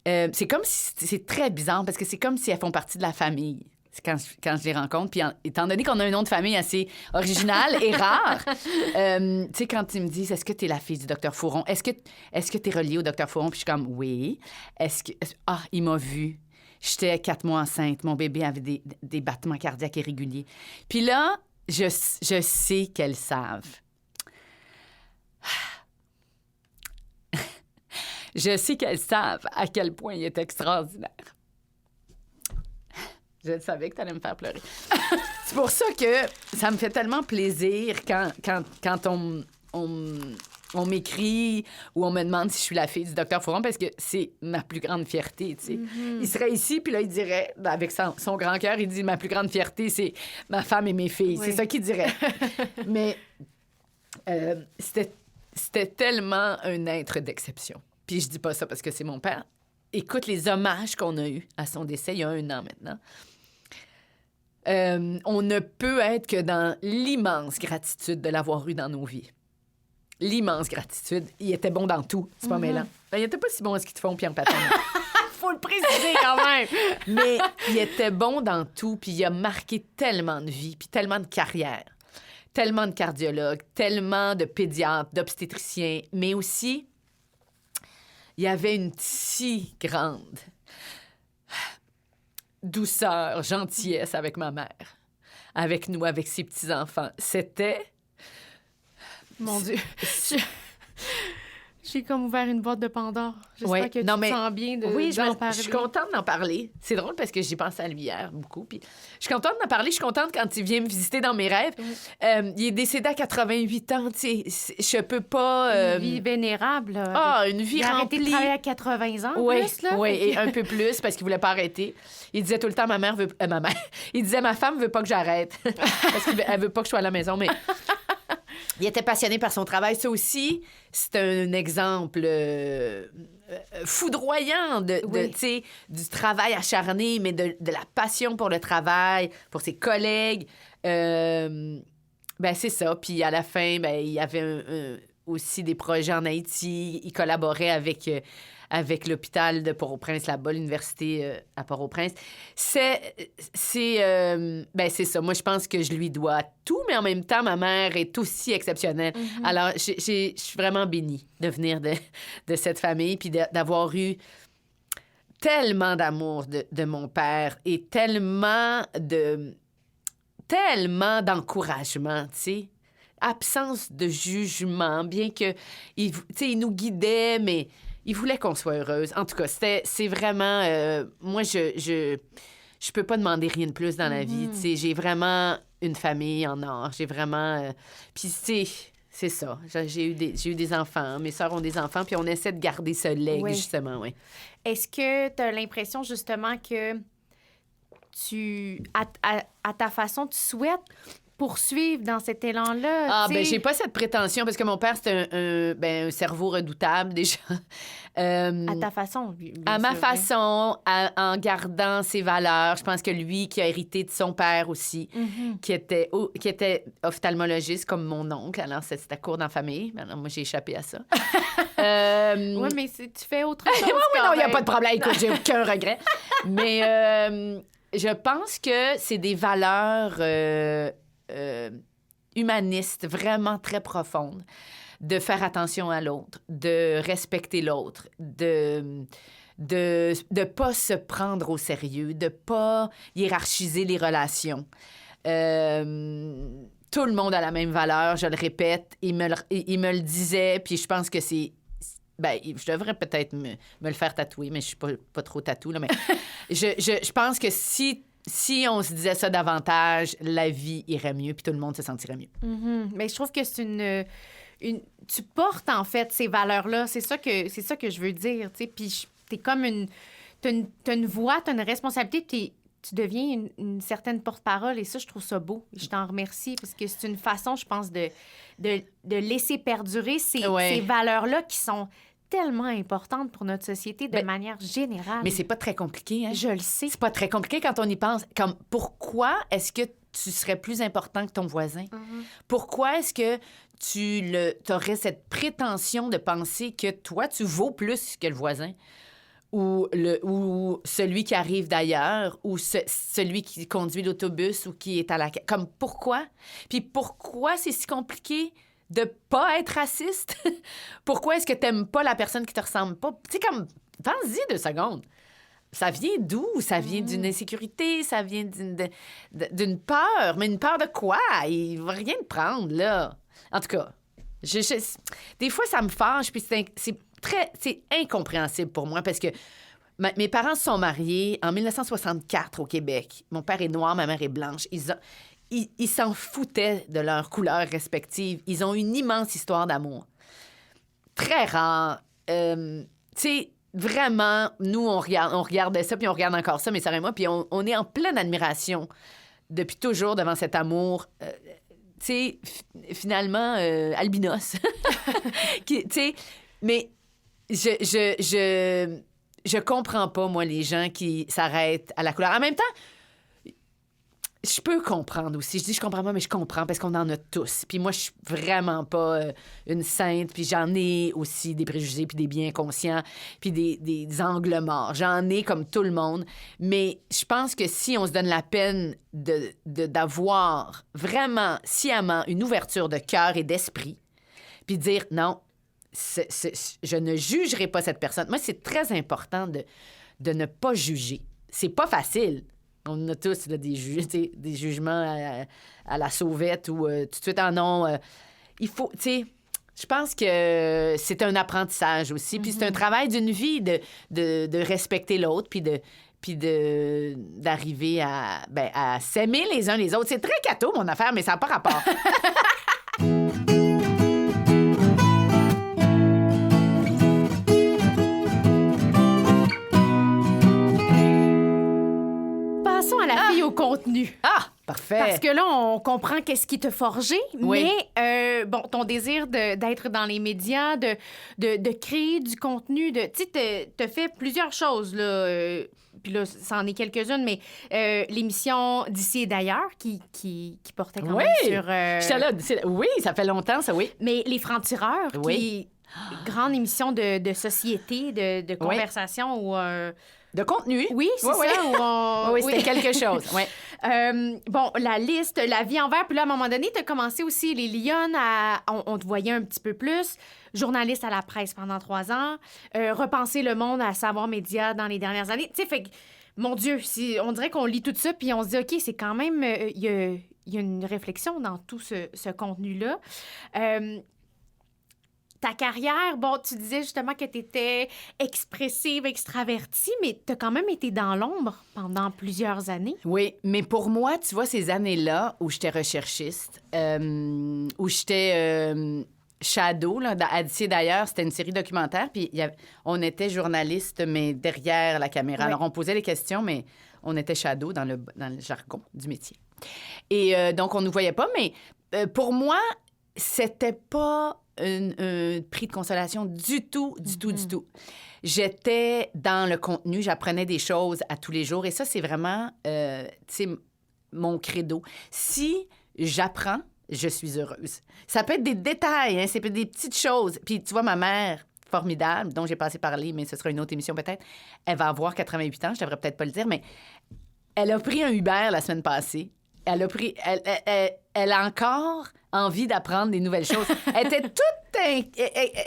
c'est comme si... C'est très bizarre parce que c'est comme si elles font partie de la famille. C'est quand je les rencontre. Puis étant donné qu'on a un nom de famille assez original et rare, tu sais, quand ils me disent « Est-ce que tu es la fille du docteur Fouron? Est-ce que tu es reliée au docteur Fouron? » Puis je suis comme « Oui. » Ah, il m'a vue. J'étais 4 mois enceinte. Mon bébé avait des battements cardiaques irréguliers. Puis là, je sais qu'elles savent. Je sais qu'elles savent à quel point il est extraordinaire. Je savais que tu allais me faire pleurer. C'est pour ça que ça me fait tellement plaisir quand on on m'écrit ou on me demande si je suis la fille du docteur Fouron parce que c'est ma plus grande fierté, tu sais. Il serait ici, puis là, il dirait, avec son grand cœur, il dit « Ma plus grande fierté, c'est ma femme et mes filles. Oui. C'est ça qu'il dirait. Mais c'était tellement un être d'exception. Puis je dis pas ça parce que c'est mon père. Écoute les hommages qu'on a eus à son décès il y a 1 an maintenant. On ne peut être que dans l'immense gratitude de l'avoir eu dans nos vies. L'immense gratitude. Il était bon dans tout, c'est pas mêlant. Ben, il était pas si bon à ce qu'ils te font, Pierre Patin. Faut le préciser quand même. Mais il était bon dans tout, puis il a marqué tellement de vie, puis tellement de carrière, tellement de cardiologues, tellement de pédiatres, d'obstétriciens, mais aussi, il y avait une si grande douceur, gentillesse avec ma mère, avec nous, avec ses petits-enfants. C'était... Mon Dieu. J'ai comme ouvert une boîte de Pandore. J'espère Ouais. que tu Non, te mais- sens bien de Oui, d'en parler. je suis contente d'en parler. C'est drôle parce que j'y pense à lui hier beaucoup. Puis je suis contente d'en parler. Je suis contente quand il vient me visiter dans mes rêves. Il est décédé à 88 ans. Tu sais, je peux pas... Une vie vénérable. Là, Ah, une vie il a arrêté de remplie. travailler à 80 ans, Oui, plus, là. oui, Fait que- et un peu plus parce qu'il voulait pas arrêter. Il disait tout le temps, ma mère veut... ma mère. Il disait, ma femme veut pas que j'arrête. Parce qu'elle veut pas que je sois à la maison, mais... Il était passionné par son travail. Ça aussi, c'est un exemple foudroyant Oui. tu sais, du travail acharné, mais de la passion pour le travail, pour ses collègues. Ben, c'est ça. Puis à la fin, ben, il y avait aussi des projets en Haïti. Il collaborait avec l'hôpital de Port-au-Prince, là-bas, l'université à Port-au-Prince. Ben, c'est ça. Moi, je pense que je lui dois tout, mais en même temps, ma mère est aussi exceptionnelle. Alors, je suis vraiment bénie de venir de cette famille, puis d'avoir eu tellement d'amour de mon père et tellement d'encouragement, tu sais. Absence de jugement, bien que tu sais, il nous guidait, mais il voulait qu'on soit heureuse. En tout cas, c'est vraiment... moi, je peux pas demander rien de plus dans la vie. Tu sais, j'ai vraiment une famille en or. J'ai vraiment... Puis, tu sais, c'est ça. J'ai eu des enfants. Mes sœurs ont des enfants, puis on essaie de garder ce legs, Oui. justement, oui. Est-ce que tu as l'impression, justement, que à ta façon, tu souhaites poursuivre dans cet élan-là? Ah, tu ben sais? j'ai pas cette prétention, parce que mon père, c'est un cerveau redoutable, déjà. À ta façon, bien À ma sûr, oui. façon, en gardant ses valeurs. Je pense que lui, qui a hérité de son père aussi, qui était ophtalmologiste comme mon oncle, alors c'était court dans la famille. Alors moi, j'ai échappé à ça. Oui, mais tu fais autre chose. Oui, quand non, il n'y a même. pas de problème. Écoute, j'ai aucun regret. Mais je pense que c'est des valeurs humanistes vraiment très profondes. De faire attention à l'autre, de respecter l'autre, de pas se prendre au sérieux, de pas hiérarchiser les relations. Tout le monde a la même valeur, je le répète. Il me le disait, puis je pense que c'est... Ben, je devrais peut-être me le faire tatouer, mais je suis pas trop tatou, là, mais je pense que si on se disait ça davantage, la vie irait mieux, puis tout le monde se sentirait mieux. Mais je trouve que c'est une... Tu portes, en fait, ces valeurs-là. C'est ça que je veux dire, tu sais. Puis t'es comme une... T'as une voix, t'as une responsabilité, puis tu deviens une certaine porte-parole. Et ça, je trouve ça beau. Je t'en remercie, parce que c'est une façon, je pense, de laisser perdurer ces valeurs-là qui sont tellement importantes pour notre société de manière générale. Mais c'est pas très compliqué, hein? Je le sais. C'est pas très compliqué quand on y pense. Comme, pourquoi est-ce que tu serais plus important que ton voisin? Pourquoi est-ce que tu aurais cette prétention de penser que toi, tu vaux plus que le voisin? Ou celui qui arrive d'ailleurs, ou celui qui conduit l'autobus ou qui est à la... Comme, pourquoi? Puis pourquoi c'est si compliqué de pas être raciste? Pourquoi est-ce que t'aimes pas la personne qui te ressemble pas? Tu sais, comme, pense-y 2 secondes. Ça vient d'où? Ça vient d'une insécurité, ça vient d'une peur. Mais une peur de quoi? Il va rien te prendre, là. En tout cas, des fois, ça me fâche, puis c'est incompréhensible pour moi, parce que mes parents se sont mariés en 1964 au Québec. Mon père est noir, ma mère est blanche. Ils s'en foutaient de leurs couleurs respectives. Ils ont une immense histoire d'amour. très rare. Tu sais, vraiment, nous, on regardait ça, puis on regarde encore ça, mes sœurs et moi, puis on est en pleine admiration depuis toujours devant cet amour. Tu sais, finalement, albinos. Tu sais, mais je comprends pas, moi, les gens qui s'arrêtent à la couleur. En même temps, je peux comprendre aussi. Je dis je comprends pas, mais je comprends parce qu'on en a tous. Puis moi, je suis vraiment pas une sainte. Puis j'en ai aussi des préjugés, puis des biens conscients, puis des angles morts. J'en ai comme tout le monde. Mais je pense que si on se donne la peine d'avoir vraiment sciemment une ouverture de cœur et d'esprit, puis dire non, je ne jugerai pas cette personne. Moi, c'est très important de ne pas juger. C'est pas facile. On a tous là, des jugements à la sauvette ou tout de suite, non. Il faut, tu sais, je pense que c'est un apprentissage aussi. Puis c'est un travail d'une vie de respecter l'autre, puis d'arriver à s'aimer les uns les autres. C'est très catho, mon affaire, mais ça n'a pas rapport. À la fille au contenu. Ah, parfait. Parce que là, on comprend qu'est-ce qui t'a forgé, oui. mais ton désir d'être dans les médias, de créer du contenu, tu sais, t'as fait plusieurs choses, là. Puis là, c'en est quelques-unes, mais l'émission D'ici et d'ailleurs qui portait quand même sur... J'étais là, oui, ça fait longtemps, ça, oui. Mais Les Francs-Tireurs, qui grande émission de société, de conversation où... De contenu. Oui, c'est ça. Oui, c'était quelque chose. Oui. Bon, la liste, La vie en vert. Puis là, à un moment donné, tu as commencé aussi les Lyonnes. On te voyait un petit peu plus. Journaliste à la presse pendant 3 ans. Repenser le monde à Savoir Média dans les dernières années. Tu sais, fait que, mon Dieu, on dirait qu'on lit tout ça puis on se dit, OK, c'est quand même... Il y a une réflexion dans tout ce contenu-là. Ta carrière, bon, tu disais justement que tu étais expressive, extravertie, mais tu as quand même été dans l'ombre pendant plusieurs années. Oui, mais pour moi, tu vois, ces années-là où j'étais recherchiste, où j'étais shadow, là, à D'ici d'ailleurs, c'était une série documentaire, puis on était journaliste, mais derrière la caméra. Oui. Alors, on posait les questions, mais on était shadow dans le jargon du métier. Et donc, on ne nous voyait pas, mais pour moi, c'était pas... un prix de consolation du tout. J'étais dans le contenu, j'apprenais des choses à tous les jours et ça, c'est vraiment, tu sais, mon credo. Si j'apprends, je suis heureuse. Ça peut être des détails, hein, ça peut être des petites choses. Puis tu vois, ma mère, formidable, dont j'ai pas assez parlé, mais ce sera une autre émission peut-être, elle va avoir 88 ans, je devrais peut-être pas le dire, mais elle a pris un Uber la semaine passée. Elle a encore envie d'apprendre des nouvelles choses. Elle était toute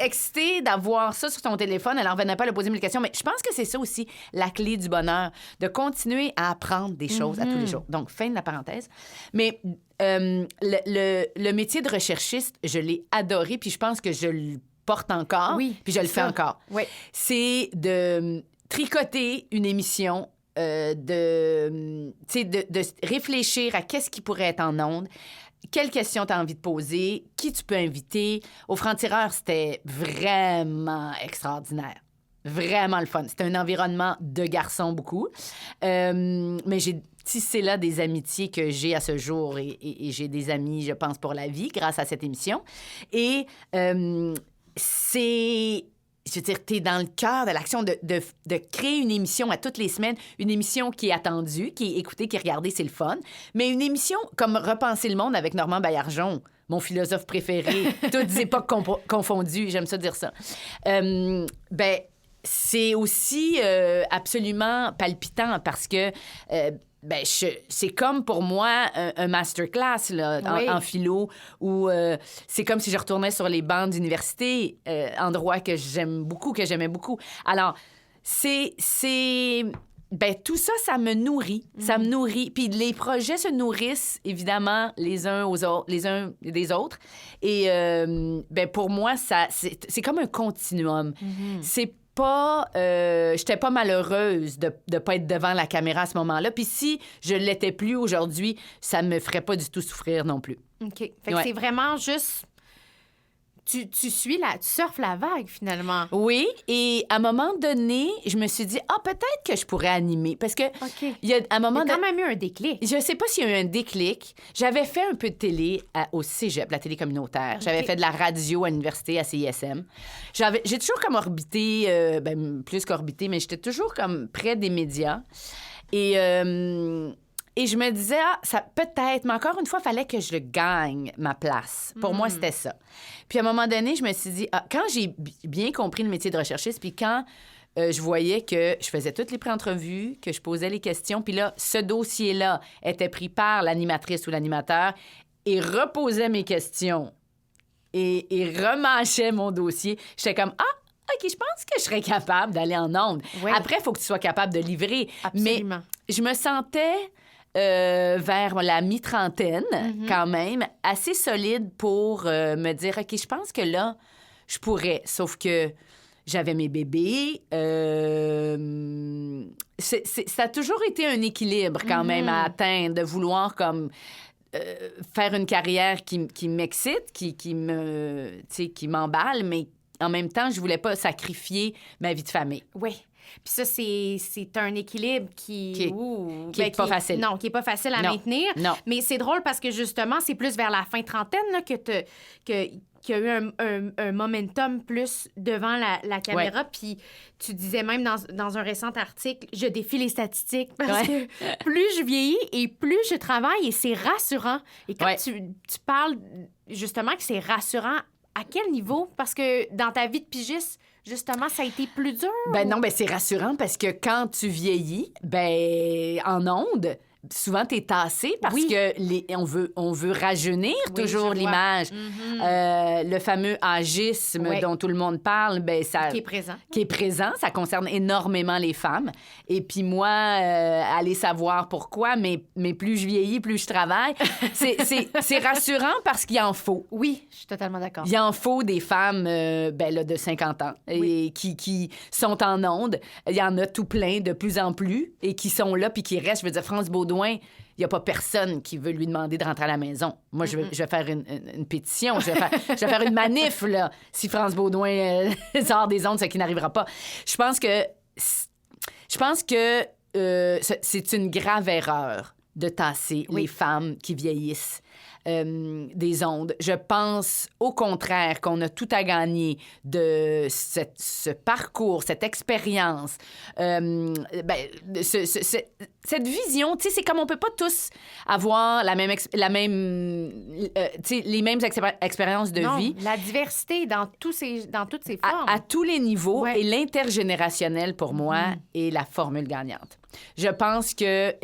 excitée d'avoir ça sur son téléphone. Elle n'en revenait pas à lui poser 1000 questions. Mais je pense que c'est ça aussi, la clé du bonheur, de continuer à apprendre des choses à tous les jours. Donc, fin de la parenthèse. Mais le métier de recherchiste, je l'ai adoré, puis je pense que je le porte encore, puis je le fais encore. Oui. C'est de tricoter une émission... de réfléchir à qu'est-ce qui pourrait être en ondes, quelles questions tu as envie de poser, qui tu peux inviter. Au Francs-Tireurs, c'était vraiment extraordinaire. Vraiment le fun. C'était un environnement de garçons beaucoup. Mais j'ai tissé là des amitiés que j'ai à ce jour et j'ai des amis, je pense, pour la vie grâce à cette émission. Et c'est... Je veux dire, t'es dans le cœur de l'action de créer une émission à toutes les semaines, une émission qui est attendue, qui est écoutée, qui est regardée, c'est le fun. Mais une émission comme Repenser le monde avec Normand Baillargeon, mon philosophe préféré, toutes époques confondues, j'aime ça dire ça. Ben, c'est aussi absolument palpitant parce que... ben, c'est comme pour moi un masterclass là, en philo où c'est comme si je retournais sur les bancs d'université, endroit que j'aimais beaucoup. Alors, ben, tout ça, ça me nourrit. Ça me nourrit. Puis les projets se nourrissent, évidemment, les uns des autres. Et ben, pour moi, c'est comme un continuum. C'est pas... j'étais pas malheureuse de pas être devant la caméra à ce moment-là. Puis si je l'étais plus aujourd'hui, ça me ferait pas du tout souffrir non plus. OK. Fait que c'est vraiment juste tu surfes la vague, finalement. Oui, et à un moment donné, je me suis dit, peut-être que je pourrais animer. Parce que, il y a un moment Il y a quand même eu un déclic. Je sais pas s'il y a eu un déclic. J'avais fait un peu de télé au Cégep, la télé communautaire. J'avais fait de la radio à l'université, à CISM. J'ai toujours comme orbité, plus qu'orbité, mais j'étais toujours comme près des médias. Et je me disais, ça peut-être, mais encore une fois, il fallait que je gagne ma place. Pour moi, c'était ça. Puis à un moment donné, je me suis dit, quand j'ai bien compris le métier de recherchiste, puis quand je voyais que je faisais toutes les pré-entrevues, que je posais les questions, puis là, ce dossier-là était pris par l'animatrice ou l'animateur et reposait mes questions et remâchait mon dossier, j'étais comme, OK, je pense que je serais capable d'aller en ondes. Ouais. Après, il faut que tu sois capable de livrer. Absolument. Mais je me sentais vers la mi-trentaine, quand même, assez solide pour me dire, OK, je pense que là, je pourrais. Sauf que j'avais mes bébés. Ça a toujours été un équilibre, quand même, à atteindre, de vouloir comme... faire une carrière qui m'excite, qui m'emballe, mais en même temps, je voulais pas sacrifier ma vie de famille. Oui. Puis ça, c'est un équilibre qui est pas facile. Non, qui est pas facile à maintenir. Non. Mais c'est drôle parce que justement, c'est plus vers la fin trentaine là, qu'il y a eu un momentum plus devant la caméra. Puis tu disais même dans un récent article, je défie les statistiques parce que plus je vieillis et plus je travaille et c'est rassurant. Et quand tu parles justement que c'est rassurant, à quel niveau? Parce que dans ta vie de pigiste, justement, ça a été plus dur? Non, c'est rassurant parce que quand tu vieillis, en ondes, souvent, t'es tassé parce que on veut rajeunir toujours l'image. Le fameux agisme dont tout le monde parle, qui est présent. Qui est présent, ça concerne énormément les femmes. Et puis moi, aller savoir pourquoi, mais plus je vieillis, plus je travaille. C'est rassurant parce qu'il en faut. Oui, je suis totalement d'accord. Il en faut des femmes de 50 ans et qui sont en ondes. Il y en a tout plein de plus en plus et qui sont là puis qui restent. Je veux dire, France Baudouin, il n'y a pas personne qui veut lui demander de rentrer à la maison. Moi, je vais faire une pétition, je vais faire une manif, là, si France Baudouin sort des ondes, ce qui n'arrivera pas. Je pense que c'est une grave erreur de tasser les femmes qui vieillissent des ondes. Je pense, au contraire, qu'on a tout à gagner de ce parcours, cette expérience, cette vision. Tu sais, c'est comme on peut pas tous avoir les mêmes expériences de vie. La diversité dans toutes ses formes. À tous les niveaux. Et l'intergénérationnel, pour moi, est la formule gagnante. Je pense que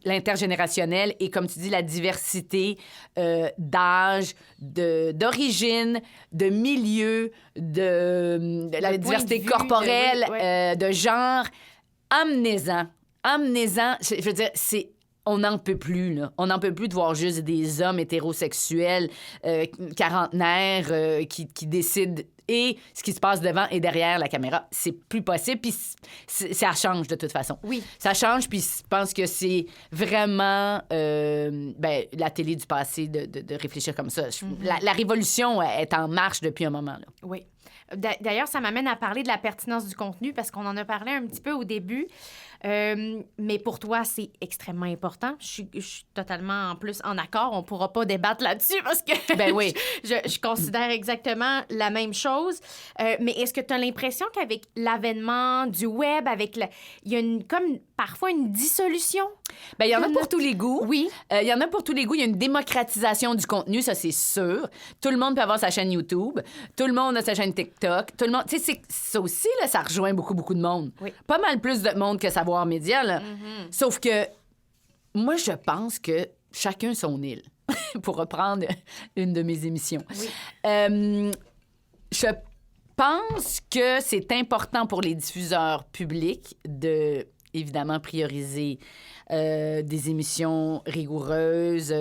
l'intergénérationnel et, comme tu dis, la diversité d'âge, d'origine, de milieu, de la diversité corporelle, de genre, amenez-en. Je veux dire, on n'en peut plus, là. On n'en peut plus de voir juste des hommes hétérosexuels, quarantenaires, qui décident et ce qui se passe devant et derrière la caméra. C'est plus possible, puis ça change de toute façon. Oui. Ça change, puis je pense que c'est vraiment la télé du passé de réfléchir comme ça. La révolution est en marche depuis un moment, là. Oui. D'ailleurs, ça m'amène à parler de la pertinence du contenu parce qu'on en a parlé un petit peu au début. Mais pour toi, c'est extrêmement important. Je suis totalement, en plus, en accord. On ne pourra pas débattre là-dessus parce que je considère exactement la même chose. Mais est-ce que tu as l'impression qu'avec l'avènement du web, il y a comme parfois une dissolution? Il y en a pour tous les goûts. Oui. Il y en a pour tous les goûts. Il y a une démocratisation du contenu, ça, c'est sûr. Tout le monde peut avoir sa chaîne YouTube. Tout le monde a sa chaîne TikTok. Tout le monde... Tu sais, ça aussi, là, ça rejoint beaucoup, beaucoup de monde. Oui. Pas mal plus de monde que Savoir Média, là. Sauf que moi, je pense que chacun son île, pour reprendre une de mes émissions. Oui. Je pense que c'est important pour les diffuseurs publics de, évidemment, prioriser des émissions rigoureuses.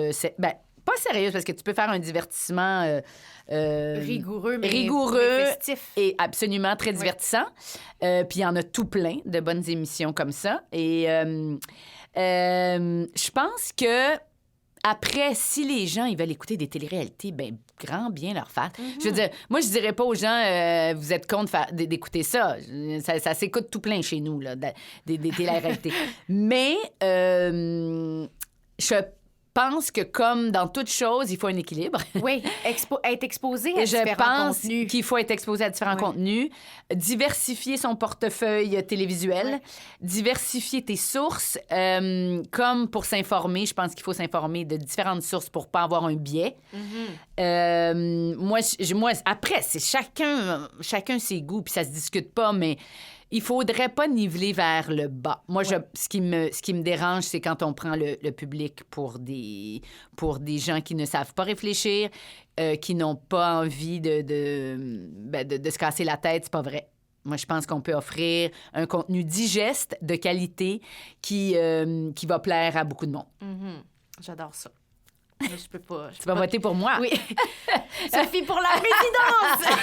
Pas sérieuses, parce que tu peux faire un divertissement... rigoureux, mais festif. Et absolument très divertissant. Puis il y en a tout plein de bonnes émissions comme ça. Et je pense que après, si les gens ils veulent écouter des téléréalités, ben grand bien leur faire. Je veux dire, moi, je dirais pas aux gens, vous êtes contre d'écouter ça. Ça s'écoute tout plein chez nous, là, des téléréalités. Mais je pense que, comme dans toute chose, il faut un équilibre. Oui, être exposé à différents contenus. Je contenus. pense qu'il faut être exposé à différents contenus, diversifier son portefeuille télévisuel, diversifier tes sources, comme pour s'informer. Je pense qu'il faut s'informer de différentes sources pour pas avoir un biais. Moi, après, c'est chacun ses goûts, puis ça se discute pas, mais il faudrait pas niveler vers le bas. Moi, ce qui me dérange, c'est quand on prend le public pour des gens qui ne savent pas réfléchir, qui n'ont pas envie de se casser la tête. C'est pas vrai. Moi, je pense qu'on peut offrir un contenu digeste, de qualité, qui va plaire à beaucoup de monde. J'adore ça. Je peux pas. Tu vas voter pour moi? Oui. Sophie pour la présidence!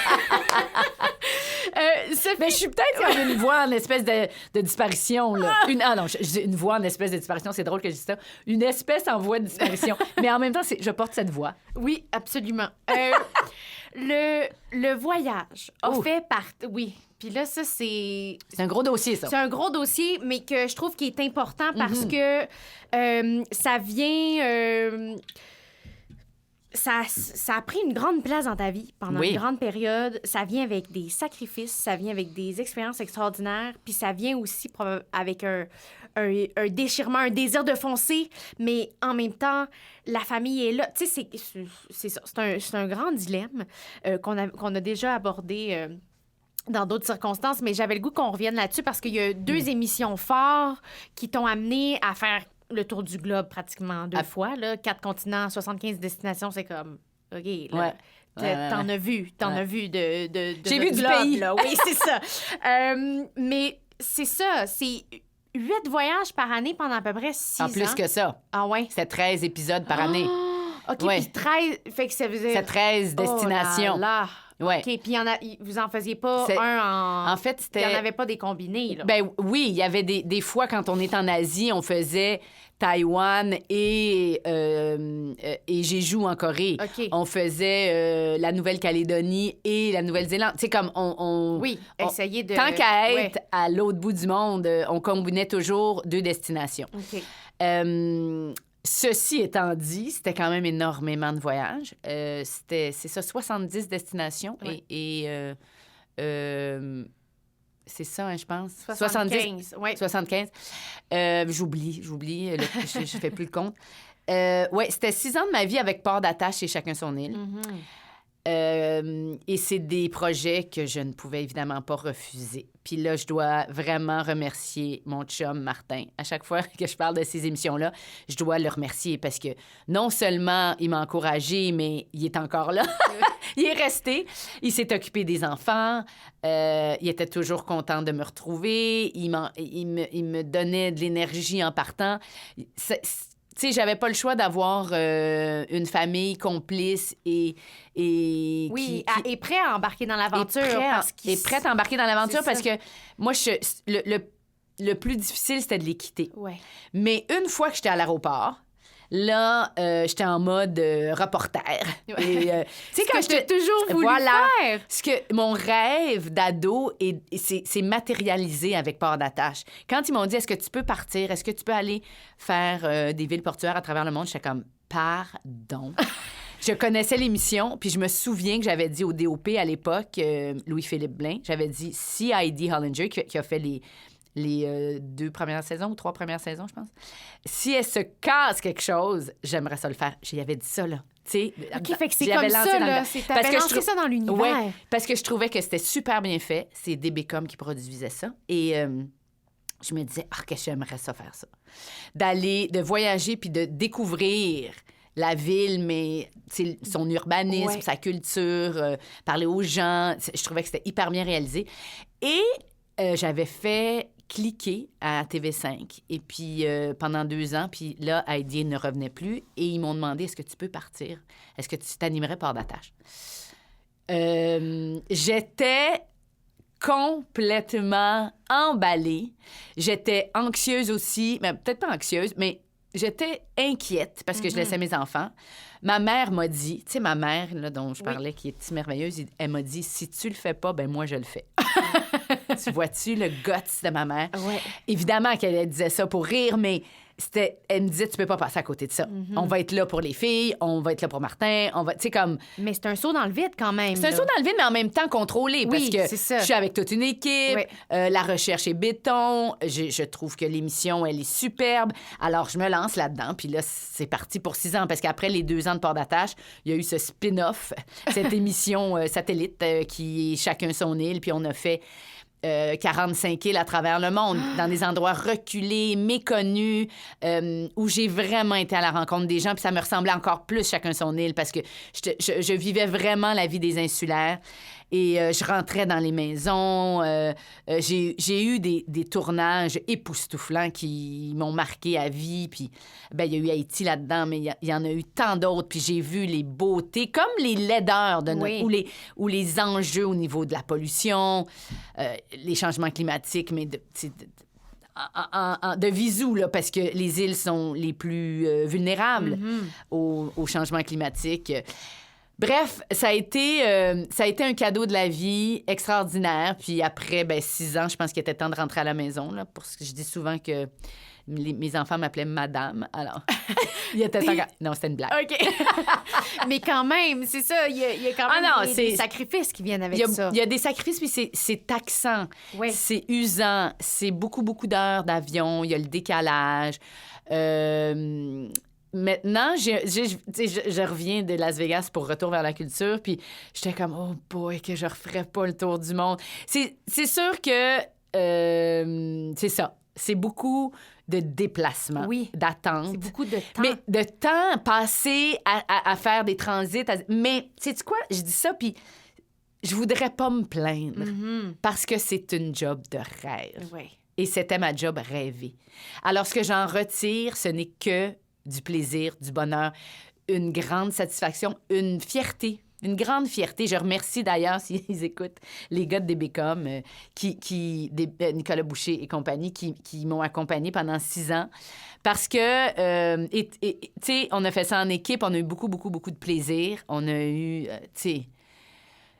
Mais je suis peut-être comme une voix en espèce de disparition. Là. Je dis une voix en espèce de disparition. C'est drôle que je dise ça. Une espèce en voie de disparition. Mais en même temps, je porte cette voix. Oui, absolument. Le voyage a fait partie... Oui. Puis là, ça, c'est... C'est un gros dossier, ça. C'est un gros dossier, mais que je trouve qu'il est important parce que ça vient... Ça a pris une grande place dans ta vie pendant une grande période. Ça vient avec des sacrifices, ça vient avec des expériences extraordinaires, puis ça vient aussi avec un déchirement, un désir de foncer, mais en même temps, la famille est là. Tu sais, c'est ça. C'est un grand dilemme qu'on a déjà abordé... dans d'autres circonstances, mais j'avais le goût qu'on revienne là-dessus parce qu'il y a 2 émissions fortes qui t'ont amené à faire le tour du globe pratiquement 2 fois. Là, 4 continents, 75 destinations, c'est comme... OK, là, t'en as vu. T'en as vu de J'ai vu du globe, pays. Là. Oui, c'est ça. Mais c'est ça, c'est 8 voyages par année pendant à peu près 6 ans. En plus que ça. Ah ouais? C'est 13 épisodes par année. OK, puis 13... Fait que ça veut dire... C'est 13 destinations. Oh là là. Ouais. OK, puis vous en faisiez pas un en... En fait, c'était... Il n'y en avait pas des combinés, là. Ben oui, il y avait des fois, quand on est en Asie, on faisait Taïwan et Jeju en Corée. OK. On faisait la Nouvelle-Calédonie et la Nouvelle-Zélande. Tu sais, comme essayer de... Tant qu'à être à l'autre bout du monde, on combinait toujours 2 destinations. OK. Ceci étant dit, c'était quand même énormément de voyages. C'est ça, 70 destinations et c'est ça, hein, je pense. 75. 75. J'oublie. Je fais plus le compte. C'était 6 ans de ma vie avec port d'attache chez Chacun son île. Et c'est des projets que je ne pouvais évidemment pas refuser. Puis là, je dois vraiment remercier mon chum Martin. À chaque fois que je parle de ces émissions-là, je dois le remercier parce que non seulement il m'a encouragée, mais il est encore là. Il est resté. Il s'est occupé des enfants. Il était toujours content de me retrouver. Il me donnait de l'énergie en partant. Tu sais, j'avais pas le choix d'avoir une famille complice et prêt à embarquer dans l'aventure. Prête à embarquer dans l'aventure parce que moi, le plus difficile, c'était de les quitter. Ouais. Mais une fois que j'étais à l'aéroport, là, j'étais en mode reporter. Tu sais, quand j'étais toujours voulu faire. Ce que mon rêve d'ado c'est matérialisé avec port d'attache. Quand ils m'ont dit, est-ce que tu peux partir, est-ce que tu peux aller faire des villes portuaires à travers le monde, j'étais comme, pardon. Je connaissais l'émission, puis je me souviens que j'avais dit au DOP à l'époque, Louis-Philippe Blain, j'avais dit, si Heidi Hollinger, qui a fait les 2 premières saisons ou 3 premières saisons, je pense. Si elle se casse quelque chose, j'aimerais ça le faire. J'y avais dit ça, là. Tu sais, OK, fait que c'est comme ça, là. T'avais lancé ça dans l'univers. Oui, parce que je trouvais que c'était super bien fait. C'est DBcom qui produisait ça. Et je me disais, que j'aimerais ça faire ça. De voyager puis de découvrir la ville, mais son urbanisme, sa culture, parler aux gens. Je trouvais que c'était hyper bien réalisé. Et j'avais fait cliquer à TV5 et puis pendant 2 ans, puis là, Heidi ne revenait plus et ils m'ont demandé, est-ce que tu peux partir? Est-ce que tu t'animerais port d'attache? J'étais complètement emballée. J'étais anxieuse aussi, mais peut-être pas anxieuse, mais j'étais inquiète parce que je laissais mes enfants. Ma mère m'a dit, tu sais, ma mère, là, dont je parlais, qui est si merveilleuse, elle m'a dit, si tu le fais pas, ben moi, je le fais. Tu vois-tu le guts de ma mère? Ouais. Évidemment qu'elle disait ça pour rire, mais elle me disait, tu peux pas passer à côté de ça. On va être là pour les filles, on va être là pour Martin, on va, tu sais, comme... Mais c'est un saut dans le vide quand même. C'est un saut dans le vide, mais en même temps contrôlé, Oui, parce que c'est ça. je suis avec toute une équipe, Oui. la recherche est béton, je trouve que l'émission, elle est superbe. Alors, je me lance là-dedans, puis là, c'est parti pour 6 ans, parce qu'après les 2 ans de port d'attache, il y a eu ce spin-off, cette émission satellite qui est chacun son île, puis on a fait... 45 îles à travers le monde, dans des endroits reculés, méconnus, où j'ai vraiment été à la rencontre des gens, puis ça me ressemblait encore plus chacun son île, parce que je vivais vraiment la vie des insulaires. Et je rentrais dans les maisons. J'ai eu des tournages époustouflants qui m'ont marqué à vie. Puis, ben, il y a eu Haïti là-dedans, mais il y en a eu tant d'autres. Puis j'ai vu les beautés, comme les laideurs de notre... ou les enjeux au niveau de la pollution, les changements climatiques, mais de visou, là, parce que les îles sont les plus vulnérables au changement climatique. Bref, ça a été un cadeau de la vie extraordinaire. Puis après, 6 ans, je pense qu'il était temps de rentrer à la maison. Là, parce que je dis souvent que mes enfants m'appelaient madame. Alors, il était temps... Non, c'était une blague. OK. Mais quand même, c'est ça. Il y a quand même des sacrifices qui viennent avec ça. Il y a des sacrifices, puis c'est taxant. Oui. C'est usant. C'est beaucoup, beaucoup d'heures d'avion. Il y a le décalage. Maintenant, je reviens de Las Vegas pour Retour vers la culture, puis j'étais comme, oh boy, que je referais pas le tour du monde. C'est sûr que c'est ça. C'est beaucoup de déplacements, d'attente. C'est beaucoup de temps. Mais de temps passé à faire des transits. Mais, sais-tu quoi? Je dis ça, puis je voudrais pas me plaindre parce que c'est une job de rêve. Oui. Et c'était ma job rêvée. Alors, ce que j'en retire, ce n'est que du plaisir, du bonheur, une grande satisfaction, une fierté, une grande fierté. Je remercie d'ailleurs, s'ils écoutent, les gars de DBCOM, Nicolas Boucher et compagnie, qui m'ont accompagnée pendant 6 ans. Parce que, tu sais, on a fait ça en équipe, on a eu beaucoup, beaucoup, beaucoup de plaisir. On a eu, tu sais,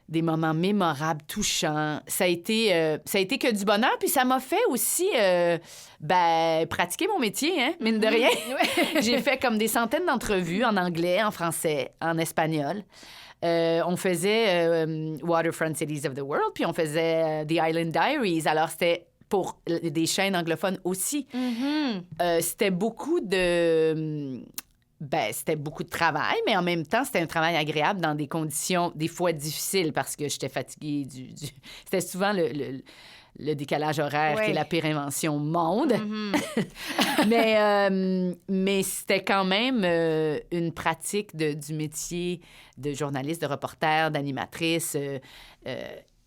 des moments mémorables, touchants. Ça a été que du bonheur. Puis ça m'a fait aussi pratiquer mon métier, hein, mine de rien. J'ai fait comme des centaines d'entrevues en anglais, en français, en espagnol. On faisait Waterfront Cities of the World, puis on faisait The Island Diaries. Alors, c'était pour des chaînes anglophones aussi. C'était beaucoup de... c'était beaucoup de travail, mais en même temps, c'était un travail agréable dans des conditions des fois difficiles parce que j'étais fatiguée. C'était souvent le décalage horaire qui est la pire invention au monde. Mais c'était quand même une pratique du métier de journaliste, de reporter, d'animatrice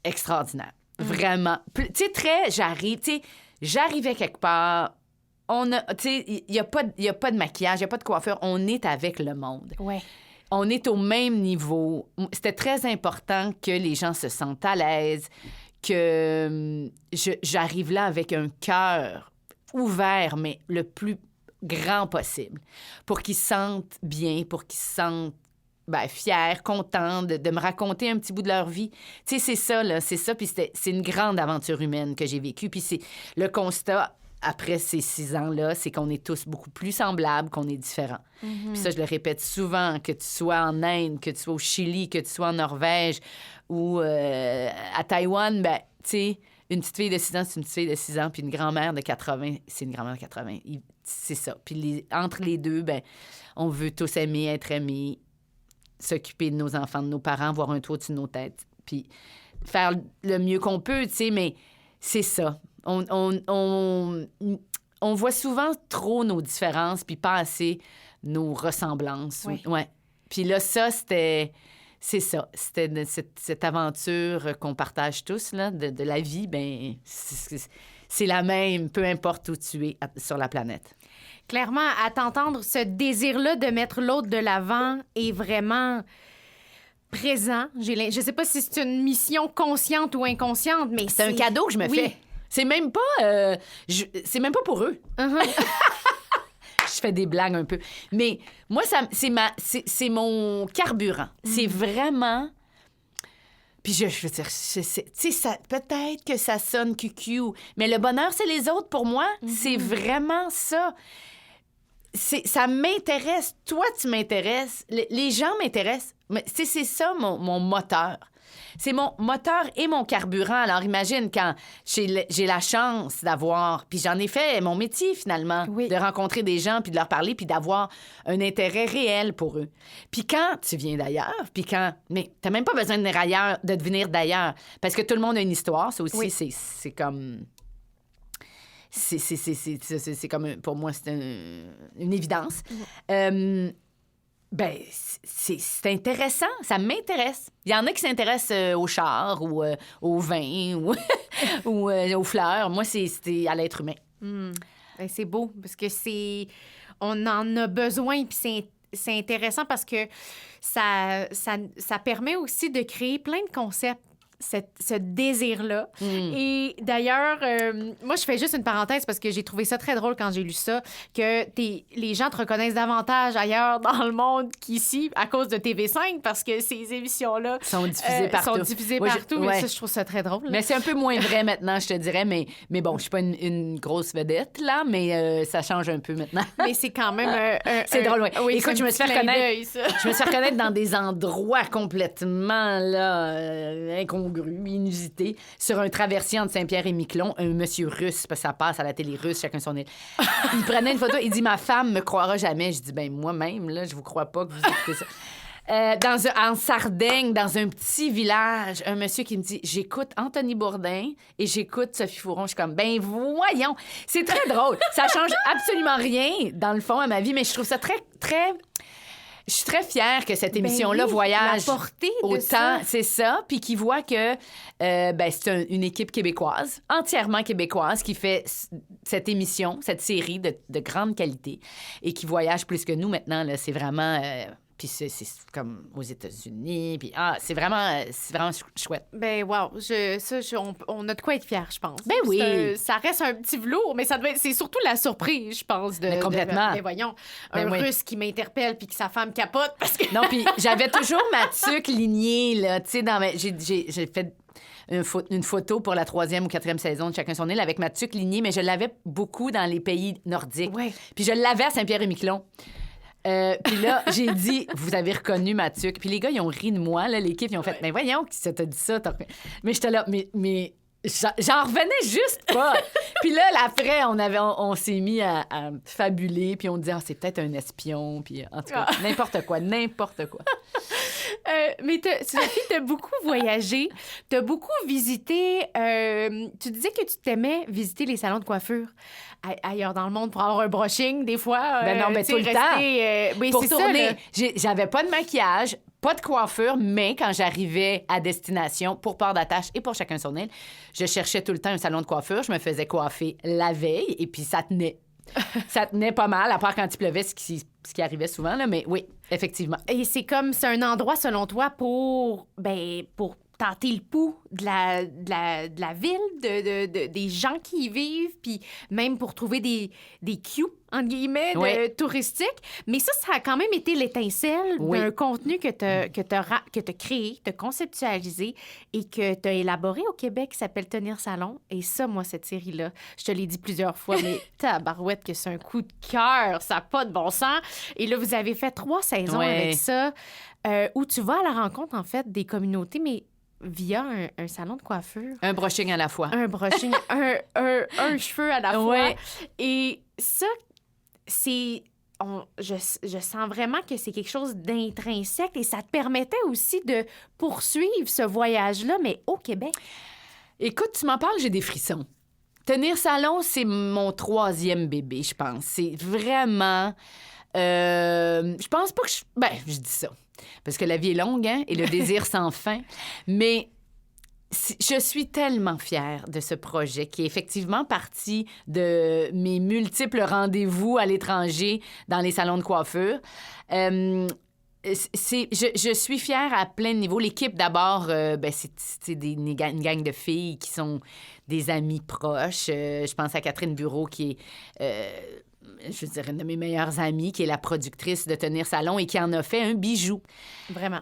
extraordinaire. Vraiment. Tu sais, j'arrivais quelque part... il n'y a pas de maquillage, il n'y a pas de coiffeur. On est avec le monde. Ouais. On est au même niveau. C'était très important que les gens se sentent à l'aise, que j'arrive là avec un cœur ouvert, mais le plus grand possible, pour qu'ils se sentent bien, pour qu'ils se sentent fiers, contents de me raconter un petit bout de leur vie. Tu sais, c'est ça, là, c'est ça. Puis c'est une grande aventure humaine que j'ai vécue. Puis c'est le constat... Après ces 6 ans-là, c'est qu'on est tous beaucoup plus semblables, qu'on est différents. Puis ça, je le répète souvent, que tu sois en Inde, que tu sois au Chili, que tu sois en Norvège ou à Taïwan, tu sais, une petite fille de 6 ans, c'est une petite fille de 6 ans, puis une grand-mère de 80, c'est une grand-mère de 80. C'est ça. Puis entre les deux, on veut tous aimer, être aimés, s'occuper de nos enfants, de nos parents, avoir un toit au-dessus de nos têtes, puis faire le mieux qu'on peut, tu sais, mais c'est ça. On voit souvent trop nos différences, puis pas assez nos ressemblances. Oui. Ouais. Puis là, ça, c'est ça. C'était cette aventure qu'on partage tous, là, de la vie, c'est la même, peu importe où tu es sur la planète. Clairement, à t'entendre, ce désir-là de mettre l'autre de l'avant est vraiment... présent. Je sais pas si c'est une mission consciente ou inconsciente, mais c'est un cadeau que je me fais. C'est même pas pour eux. Je je fais des blagues un peu. Mais moi, c'est mon carburant. C'est vraiment... Puis je veux dire, tu sais, peut-être que ça sonne cucu, mais le bonheur, c'est les autres pour moi. C'est vraiment ça. Ça m'intéresse. Toi, tu m'intéresses. Les gens m'intéressent. C'est ça mon moteur. C'est mon moteur et mon carburant. Alors, imagine quand j'ai la chance d'avoir... Puis j'en ai fait mon métier, finalement, de rencontrer des gens, puis de leur parler, puis d'avoir un intérêt réel pour eux. Puis quand tu viens d'ailleurs, puis quand... Mais t'as même pas besoin de venir d'ailleurs, parce que tout le monde a une histoire. Ça aussi, c'est comme... C'est comme... Pour moi, c'est une évidence. Ben, c'est intéressant. Ça m'intéresse. Il y en a qui s'intéressent au char ou au vin ou aux fleurs. Moi, c'est à l'être humain. Ben, c'est beau parce que on en a besoin puis c'est intéressant parce que ça permet aussi de créer plein de concepts. Ce désir-là. Et d'ailleurs, moi, je fais juste une parenthèse parce que j'ai trouvé ça très drôle quand j'ai lu ça, que les gens te reconnaissent davantage ailleurs dans le monde qu'ici à cause de TV5 parce que ces émissions-là sont diffusées partout. Mais ça, je trouve ça très drôle. Mais c'est un peu moins vrai maintenant, je te dirais. Mais bon, je suis pas une grosse vedette, là, mais ça change un peu maintenant. Mais c'est quand même... c'est drôle, oui. Oui, écoute, je me suis fait reconnaître. Je me suis fait reconnaître dans des endroits complètement, là, incongrus, inusité, sur un traversier entre Saint-Pierre et Miquelon, un monsieur russe, parce que ça passe à la télé russe, chacun son île. Il prenait une photo, il dit « Ma femme me croira jamais ». Je dis « Ben moi-même, là, je vous crois pas que vous écoutez ça ». En Sardaigne, dans un petit village, un monsieur qui me dit « J'écoute Anthony Bourdain et j'écoute Sophie Fouron ». Je suis comme « Ben voyons ». C'est très drôle. Ça change absolument rien, dans le fond, à ma vie, mais je trouve ça très, très... Je suis très fière que cette émission-là voyage la portée de autant, ça. c'est ça, puis qui voit que c'est une équipe québécoise, entièrement québécoise, qui fait cette émission, cette série de grande qualité et qui voyage plus que nous maintenant. Là, c'est vraiment... puis c'est comme aux États-Unis. Puis c'est vraiment chouette. Ben wow, on a de quoi être fiers, je pense. Ben oui. Ça reste un petit velours, mais c'est surtout la surprise, je pense. Mais complètement. Mais voyons, un Russe qui m'interpelle puis que sa femme capote parce que... Non, puis j'avais toujours ma tuque lignée, là. Tu sais, j'ai fait... Une photo pour la 3e ou 4e saison de Chacun son île avec ma tuque lignée, mais je l'avais beaucoup dans les pays nordiques. Ouais. Puis je l'avais à Saint-Pierre-et-Miquelon. Puis là, j'ai dit, vous avez reconnu ma tuque. Puis les gars, ils ont ri de moi, là, l'équipe, ils ont fait, mais voyons, qui t'a dit ça? Mais j'étais là, mais j'en revenais juste pas. Puis là, après, on s'est mis à fabuler, puis on dit, c'est peut-être un espion, puis en tout cas, n'importe quoi. Mais Sophie, t'as beaucoup voyagé, t'as beaucoup visité. Tu disais que tu t'aimais visiter les salons de coiffure ailleurs dans le monde pour avoir un brushing, des fois. Ben non, mais tout le temps. Pour tourner, j'avais pas de maquillage, pas de coiffure, mais quand j'arrivais à destination pour port d'attache et pour Chacun son île, je cherchais tout le temps un salon de coiffure. Je me faisais coiffer la veille et puis ça tenait. Ça tenait pas mal, à part quand il pleuvait, ce qui arrivait souvent, là, mais oui, effectivement. Et c'est un endroit, selon toi, pour tenter le pouls de la ville, des gens qui y vivent, puis même pour trouver des cues, entre guillemets, touristiques. Mais ça a quand même été l'étincelle d'un contenu que t'as créé, t'as conceptualisé et que t'as élaboré au Québec qui s'appelle Tenir Salon. Et ça, moi, cette série-là, je te l'ai dit plusieurs fois, mais tabarouette que c'est un coup de cœur, ça n'a pas de bon sens. Et là, vous avez fait 3 saisons avec ça, où tu vas à la rencontre, en fait, des communautés, mais via un salon de coiffure. Un brushing à la fois. Un brushing, un cheveu à la fois. Ouais. Et ça, je sens vraiment que c'est quelque chose d'intrinsèque et ça te permettait aussi de poursuivre ce voyage-là, mais au Québec. Écoute, tu m'en parles, j'ai des frissons. Tenir Salon, c'est mon 3e bébé, je pense. C'est vraiment... je pense pas que je dis ça. Parce que la vie est longue, hein, et le désir sans fin. Mais je suis tellement fière de ce projet qui est effectivement parti de mes multiples rendez-vous à l'étranger dans les salons de coiffure. Je suis fière à plein de niveaux. L'équipe, d'abord, c'est une gang de filles qui sont des amies proches. Je pense à Catherine Bureau, qui est je veux dire, une de mes meilleures amies, qui est la productrice de Tenir Salon et qui en a fait un bijou. Vraiment.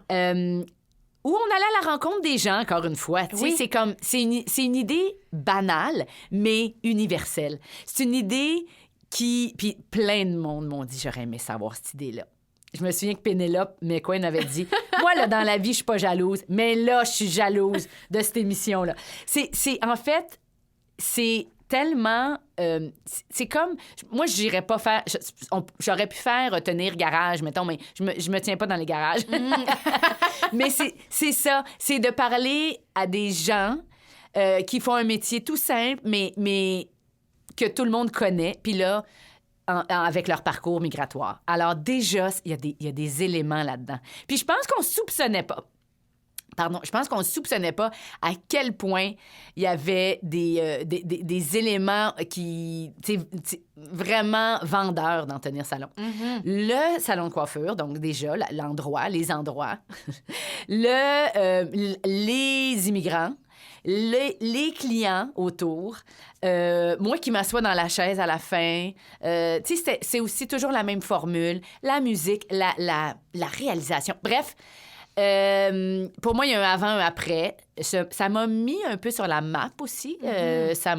Où on allait à la rencontre des gens, encore une fois. Oui. C'est une idée banale, mais universelle. C'est une idée qui... Puis plein de monde m'ont dit, j'aurais aimé savoir cette idée-là. Je me souviens que Pénélope McQueen avait dit, moi, là, dans la vie, je suis pas jalouse, mais là, je suis jalouse de cette émission-là. En fait, c'est tellement... c'est comme... Moi, je n'irais pas faire... J'aurais pu faire tenir garage, mettons, mais je me tiens pas dans les garages. Mais c'est ça. C'est de parler à des gens qui font un métier tout simple, mais que tout le monde connaît. Puis là, avec leur parcours migratoire. Alors déjà, il y a des éléments là-dedans. Puis je pense qu'on soupçonnait pas. Je pense qu'on ne soupçonnait pas à quel point il y avait des éléments qui, vraiment vendeurs dans Tenir Salon. Mm-hmm. Le salon de coiffure, donc déjà, l'endroit, les endroits. Les immigrants. Les clients autour, moi qui m'assois dans la chaise à la fin. C'est aussi toujours la même formule. La musique, la réalisation. Bref, pour moi, il y a un avant, un après. Ça m'a mis un peu sur la map aussi. Ça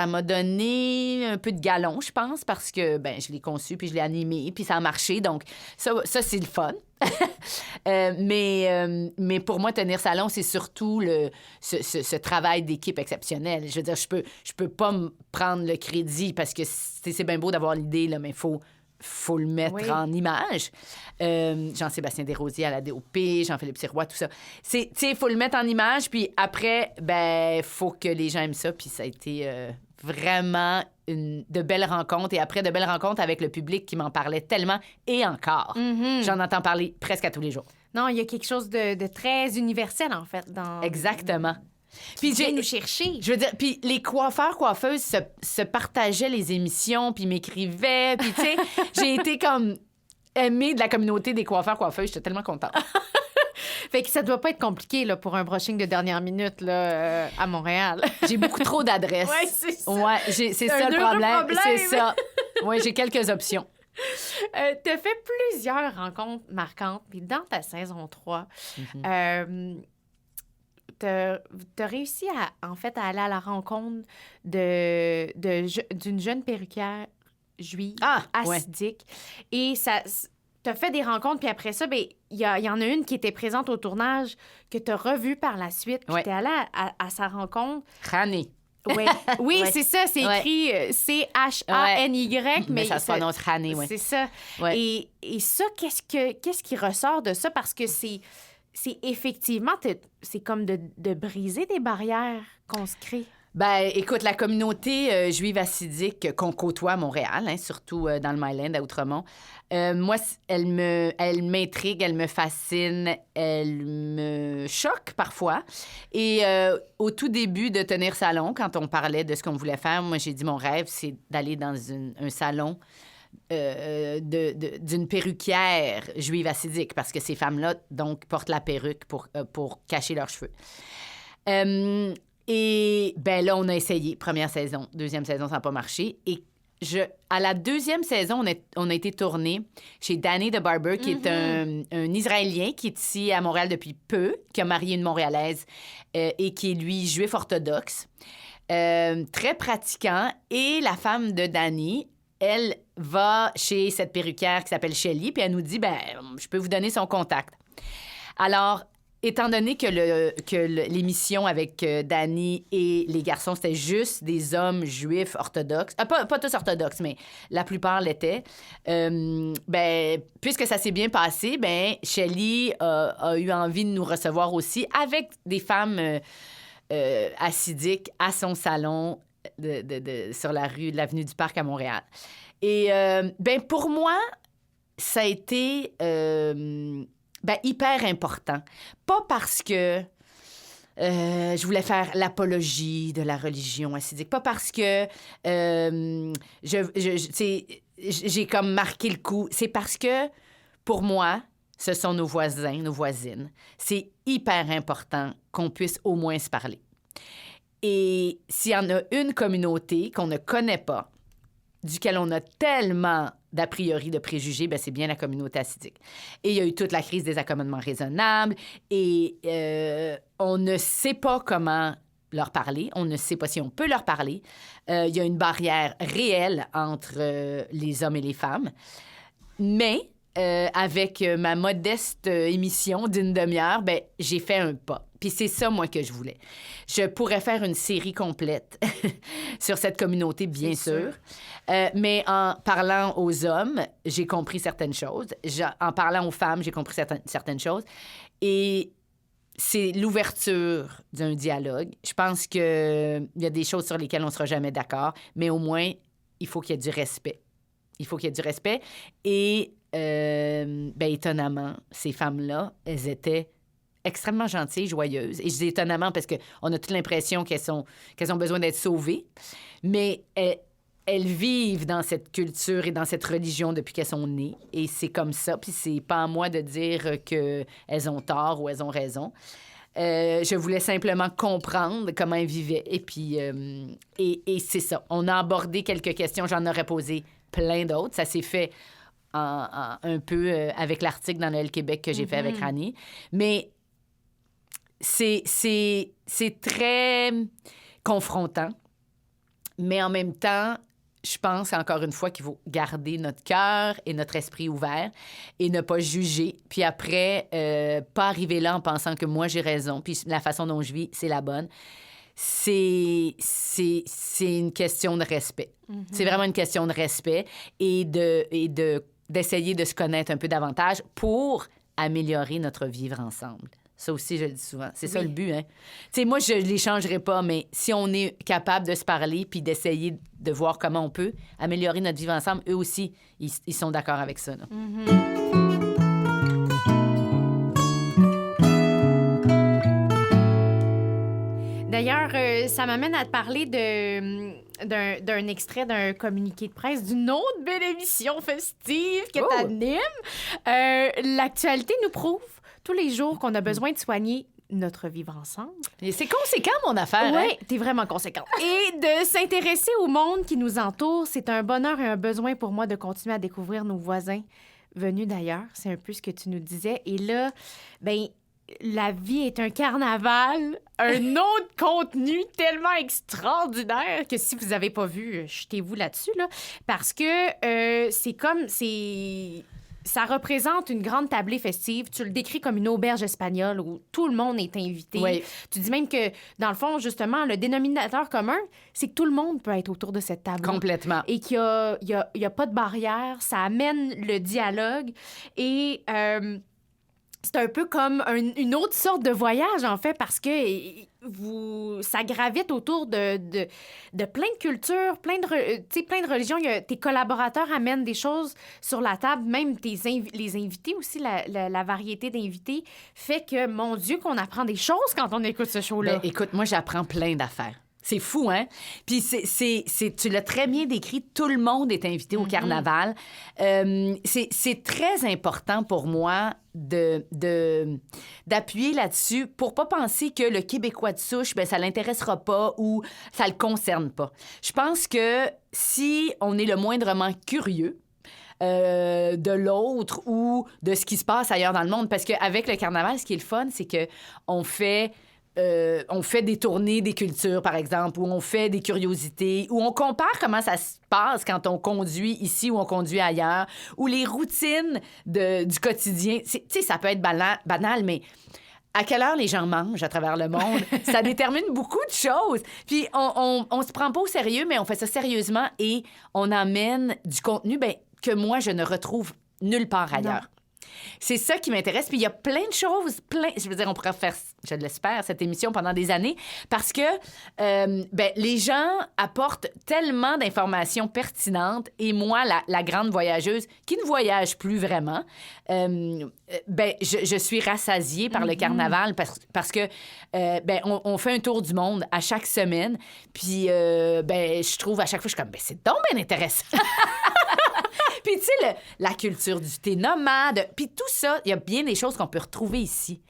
m'a donné un peu de galon, je pense, parce que je l'ai conçu, puis je l'ai animé, puis ça a marché. Donc, ça c'est le fun. Mais pour moi, Tenir Salon, c'est surtout ce travail d'équipe exceptionnel. Je veux dire, je peux pas me prendre le crédit parce que c'est bien beau d'avoir l'idée, là, mais faut le mettre en image. Jean-Sébastien Desrosiers à la DOP, Jean-Philippe Sirois, tout ça. Il faut le mettre en image, puis après, faut que les gens aiment ça. Puis ça a été vraiment de belles rencontres. Et après, de belles rencontres avec le public qui m'en parlait tellement. Et encore, j'en entends parler presque à tous les jours. Non, il y a quelque chose de très universel, en fait, dans... Exactement. Puis viens nous chercher. Je veux dire, puis les coiffeurs-coiffeuses se partageaient les émissions, puis m'écrivaient. Puis, tu sais, j'ai été comme aimée de la communauté des coiffeurs-coiffeuses. J'étais tellement contente. Fait que ça doit pas être compliqué là, pour un brushing de dernière minute là, à Montréal. J'ai beaucoup trop d'adresses. Oui, c'est ça. Ouais, c'est ça le problème. C'est ça. Oui, j'ai quelques options. Tu as fait plusieurs rencontres marquantes. Puis dans ta saison 3, t'as réussi à aller à la rencontre d'une jeune perruquière juive assidique. Ouais. Et ça... T'as fait des rencontres, puis après ça, il y en a une qui était présente au tournage que t'as revue par la suite. Puis t'es allée à sa rencontre. Rani. Ouais. Oui, c'est ça. C'est écrit C-H-A-N-Y. Mais ça se prononce Rani, oui. C'est ça. Ouais. Et ça, qu'est-ce qui ressort de ça? Parce que c'est effectivement, c'est comme de briser des barrières qu'on se crée. Écoute, la communauté juive assidique qu'on côtoie à Montréal, surtout dans le Myland, à Outremont, moi, elle m'intrigue, elle me fascine, elle me choque parfois. Et au tout début de Tenir Salon, quand on parlait de ce qu'on voulait faire, moi, j'ai dit mon rêve, c'est d'aller dans un salon d'une perruquière juive assidique, parce que ces femmes-là, donc, portent la perruque pour cacher leurs cheveux. Et là, on a essayé. Première saison, deuxième saison, ça n'a pas marché. Et à la deuxième saison, on a été tourné chez Danny the Barber, qui est un Israélien qui est ici à Montréal depuis peu, qui a marié une Montréalaise et qui est, lui, juif orthodoxe, très pratiquant. Et la femme de Danny, elle va chez cette perruquière qui s'appelle Shelly, puis elle nous dit, je peux vous donner son contact. Alors... Étant donné que l'émission avec Danny et les garçons, c'était juste des hommes juifs orthodoxes, pas tous orthodoxes, mais la plupart l'étaient, puisque ça s'est bien passé, Shelly a eu envie de nous recevoir aussi avec des femmes assidiques à son salon sur la rue de l'Avenue du Parc à Montréal. Et pour moi, ça a été... hyper important. Pas parce que je voulais faire l'apologie de la religion assidique, pas parce que j'ai comme marqué le coup. C'est parce que, pour moi, ce sont nos voisins, nos voisines. C'est hyper important qu'on puisse au moins se parler. Et s'il y en a une communauté qu'on ne connaît pas, duquel on a tellement d'a priori, de préjugés, ben, c'est bien la communauté assidique. Et il y a eu toute la crise des accommodements raisonnables et on ne sait pas comment leur parler. On ne sait pas si on peut leur parler. Il y a une barrière réelle entre les hommes et les femmes. Mais avec ma modeste émission d'une demi-heure, ben, j'ai fait un pas. Puis c'est ça, moi, que je voulais. Je pourrais faire une série complète sur cette communauté, bien sûr. Mais en parlant aux hommes, j'ai compris certaines choses. En parlant aux femmes, j'ai compris certaines choses. Et c'est l'ouverture d'un dialogue. Je pense qu'il y a des choses sur lesquelles on ne sera jamais d'accord, mais au moins, il faut qu'il y ait du respect. Il faut qu'il y ait du respect. Et, ben, étonnamment, ces femmes-là, elles étaient extrêmement gentilles, joyeuses. Et je dis étonnamment parce qu'on a toute l'impression qu'elles ont besoin d'être sauvées. Mais elles vivent dans cette culture et dans cette religion depuis qu'elles sont nées. Et c'est comme ça. Puis c'est pas à moi de dire qu'elles ont tort ou elles ont raison. Je voulais simplement comprendre comment elles vivaient. Et puis, et c'est ça. On a abordé quelques questions. J'en aurais posé plein d'autres. Ça s'est fait un peu avec l'article dans le Québec que j'ai fait avec Rani. Mais c'est très confrontant. Mais en même temps, je pense encore une fois qu'il faut garder notre cœur et notre esprit ouvert et ne pas juger. Puis après, pas arriver là en pensant que moi, j'ai raison, puis la façon dont je vis, c'est la bonne. C'est une question de respect. C'est vraiment une question de respect et d'essayer de se connaître un peu davantage pour améliorer notre vivre ensemble. Ça aussi, je le dis souvent. C'est ça le but, hein? Tu sais, moi, je ne les changerai pas, mais si on est capable de se parler puis d'essayer de voir comment on peut améliorer notre vivre ensemble, eux aussi, ils sont d'accord avec ça, là. D'ailleurs, ça m'amène à te parler d'un extrait d'un communiqué de presse d'une autre belle émission festive que t'animes. L'actualité nous prouve tous les jours qu'on a besoin de soigner notre vivre ensemble. Et c'est conséquent, mon affaire. Oui, hein? T'es vraiment conséquente. Et de s'intéresser au monde qui nous entoure, c'est un bonheur et un besoin pour moi de continuer à découvrir nos voisins venus d'ailleurs. C'est un peu ce que tu nous disais. Et là, ben la vie est un carnaval, un autre contenu tellement extraordinaire que si vous n'avez pas vu, jetez-vous là-dessus, là, parce que ça représente une grande tablée festive. Tu le décris comme une auberge espagnole où tout le monde est invité. Oui. Tu dis même que, dans le fond, justement, le dénominateur commun, c'est que tout le monde peut être autour de cette table. Complètement. Et qu'il n'y a pas de barrière. Ça amène le dialogue. Et c'est un peu comme une autre sorte de voyage, en fait, parce que ça gravite autour de plein de cultures, plein de religions. Tes collaborateurs amènent des choses sur la table, même les invités aussi, la variété d'invités fait que, mon Dieu, qu'on apprend des choses quand on écoute ce show-là. Ben, écoute, moi, j'apprends plein d'affaires. C'est fou, hein? Puis tu l'as très bien décrit, tout le monde est invité au carnaval. C'est très important pour moi d'appuyer là-dessus pour pas penser que le Québécois de souche, ben ça l'intéressera pas ou ça le concerne pas. Je pense que si on est le moindrement curieux de l'autre ou de ce qui se passe ailleurs dans le monde, parce qu'avec le carnaval, ce qui est le fun, c'est que on fait des tournées des cultures, par exemple, ou on fait des curiosités, ou on compare comment ça se passe quand on conduit ici ou on conduit ailleurs, ou les routines du quotidien. Tu sais, ça peut être banal, mais à quelle heure les gens mangent à travers le monde, ça détermine beaucoup de choses. Puis on se prend pas au sérieux, mais on fait ça sérieusement et on amène du contenu que moi, je ne retrouve nulle part ailleurs. Non. C'est ça qui m'intéresse. Puis il y a plein de choses, je veux dire, on pourrait faire, je l'espère, cette émission pendant des années parce que les gens apportent tellement d'informations pertinentes et moi, la grande voyageuse qui ne voyage plus vraiment, je suis rassasiée par le carnaval parce que on fait un tour du monde à chaque semaine. Puis je trouve à chaque fois, je suis comme, c'est donc bien intéressant. Puis, tu sais, la culture du thé nomade, puis tout ça, il y a bien des choses qu'on peut retrouver ici.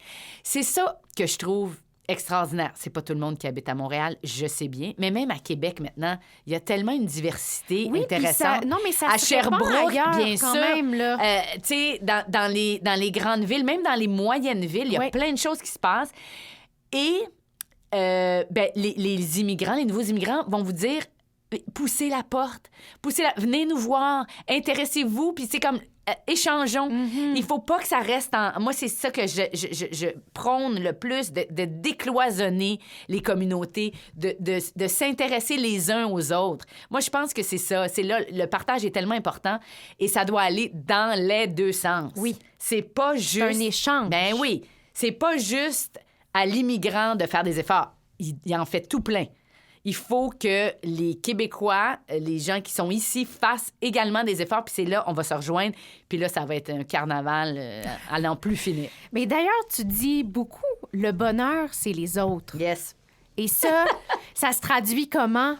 C'est ça que je trouve extraordinaire. C'est pas tout le monde qui habite à Montréal, je sais bien. Mais même à Québec, maintenant, il y a tellement une diversité intéressante. Non, mais ça à se Sherbrooke, répand ailleurs, bien quand sûr. même, là. Tu sais, dans les grandes villes, même dans les moyennes villes, il y a plein de choses qui se passent. Et les immigrants, les nouveaux immigrants vont vous dire poussez la porte, venez nous voir, intéressez-vous, puis c'est comme échangeons. Il faut pas que ça reste en... Moi, c'est ça que je prône le plus, de décloisonner les communautés, de s'intéresser les uns aux autres. Moi, je pense que c'est ça. C'est là, le partage est tellement important et ça doit aller dans les deux sens. Oui. C'est pas juste... C'est un échange. Ben oui. C'est pas juste à l'immigrant de faire des efforts. Il en fait tout plein. Il faut que les Québécois, les gens qui sont ici, fassent également des efforts. Puis c'est là, on va se rejoindre. Puis là, ça va être un carnaval à n'en plus finir. Mais d'ailleurs, tu dis beaucoup, le bonheur, c'est les autres. Yes. Et ça, ça se traduit comment?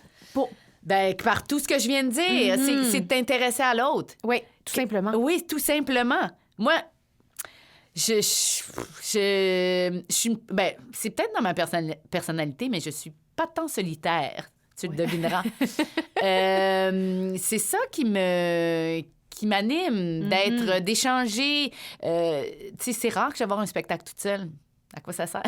Ben, par tout ce que je viens de dire. C'est de t'intéresser à l'autre. Oui, tout simplement. Oui, tout simplement. Moi, je suis... Ben, c'est peut-être dans ma personnalité, mais je suis pas tant solitaire, tu le devineras. C'est ça qui m'anime, d'échanger. Tu sais, c'est rare que j'aille un spectacle toute seule. À quoi ça sert?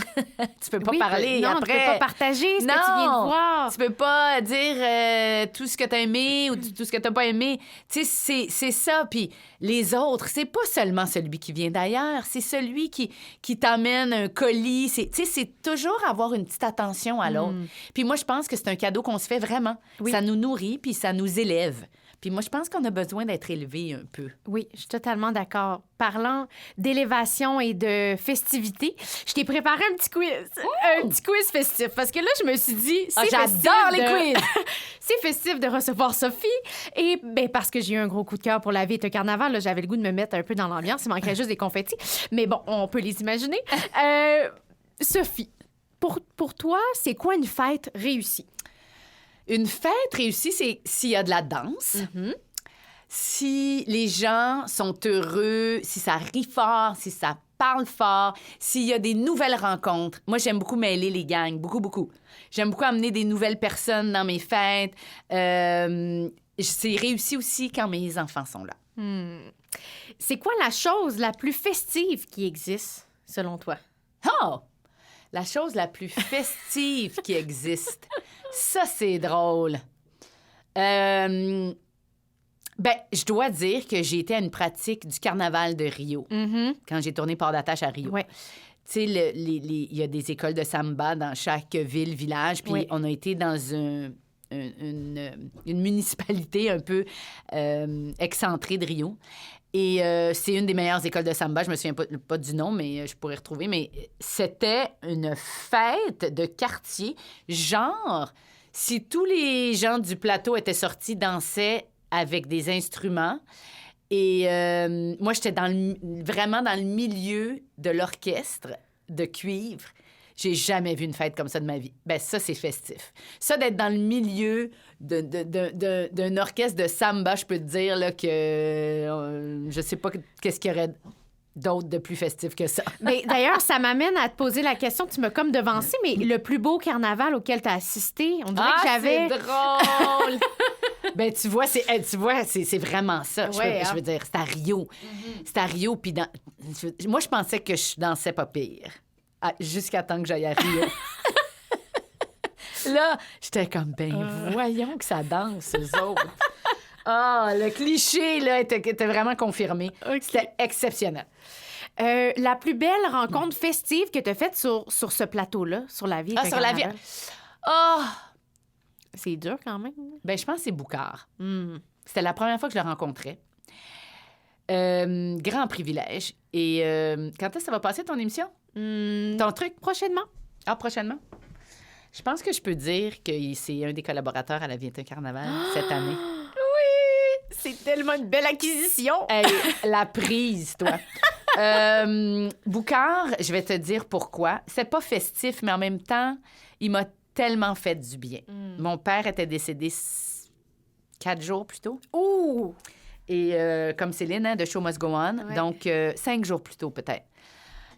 Tu peux pas parler non, après. Tu peux pas partager ce que tu viens de voir. Tu peux pas dire tout ce que t'as aimé ou tout ce que t'as pas aimé. Tu sais, c'est ça. Puis les autres, c'est pas seulement celui qui vient d'ailleurs, c'est celui qui t'amène un colis. Tu sais, c'est toujours avoir une petite attention à l'autre. Puis moi, je pense que c'est un cadeau qu'on se fait vraiment. Oui. Ça nous nourrit, puis ça nous élève. Puis moi, je pense qu'on a besoin d'être élevé un peu. Oui, je suis totalement d'accord. Parlant d'élévation et de festivité, je t'ai préparé un petit quiz festif. Parce que là, je me suis dit, j'adore les quiz! C'est festif de recevoir Sophie. Et parce que j'ai eu un gros coup de cœur pour la vie et le carnaval, là, j'avais le goût de me mettre un peu dans l'ambiance. Il manquerait juste des confettis. Mais bon, on peut les imaginer. Sophie, pour toi, c'est quoi une fête réussie? Une fête réussie, c'est s'il y a de la danse, si les gens sont heureux, si ça rit fort, si ça parle fort, s'il y a des nouvelles rencontres. Moi, j'aime beaucoup mêler les gangs, beaucoup, beaucoup. J'aime beaucoup amener des nouvelles personnes dans mes fêtes. C'est réussi aussi quand mes enfants sont là. C'est quoi la chose la plus festive qui existe, selon toi? Oh! La chose la plus festive qui existe. Ça, c'est drôle. Je dois dire que j'ai été à une pratique du carnaval de Rio quand j'ai tourné Port d'Attache à Rio. Ouais. Tu sais, il y a des écoles de samba dans chaque ville, village, puis on a été dans une municipalité un peu excentrée de Rio. Et c'est une des meilleures écoles de samba. Je me souviens pas du nom, mais je pourrais retrouver. Mais c'était une fête de quartier. Genre, si tous les gens du plateau étaient sortis, dansaient avec des instruments. Et moi, j'étais vraiment dans le milieu de l'orchestre de cuivre. J'ai jamais vu une fête comme ça de ma vie. Ben ça, c'est festif. Ça, d'être dans le milieu d'un orchestre de samba, je peux te dire là, que je sais pas qu'est-ce qu'il y aurait d'autre de plus festif que ça. Mais d'ailleurs, ça m'amène à te poser la question, tu m'as comme devancé, mais le plus beau carnaval auquel tu as assisté, on dirait que j'avais... c'est drôle! Ben tu vois, c'est vraiment ça. Je veux dire, c'est à Rio. C'est à Rio, puis moi, je pensais que je dansais pas pire. Jusqu'à temps que j'aille à Rio. Là, j'étais comme, voyons que ça danse, eux autres. Le cliché, là, était vraiment confirmé. Okay. C'était exceptionnel. La plus belle rencontre festive que tu as faite sur ce plateau-là, sur la vie. Sur la vie. C'est dur quand même. Ben, je pense que c'est Boucard. C'était la première fois que je le rencontrais. Grand privilège. Et quand est-ce que ça va passer, ton émission? Ton truc? Prochainement. Prochainement? Je pense que je peux dire que c'est un des collaborateurs à la 21 Carnaval cette année. Oui! C'est tellement une belle acquisition! Hey, la prise, toi. Boucard, je vais te dire pourquoi. C'est pas festif, mais en même temps, il m'a tellement fait du bien. Mon père était décédé 4 jours plus tôt. Ouh! Et comme Céline, de Show Must Go On. Ouais. Donc, 5 jours plus tôt, peut-être.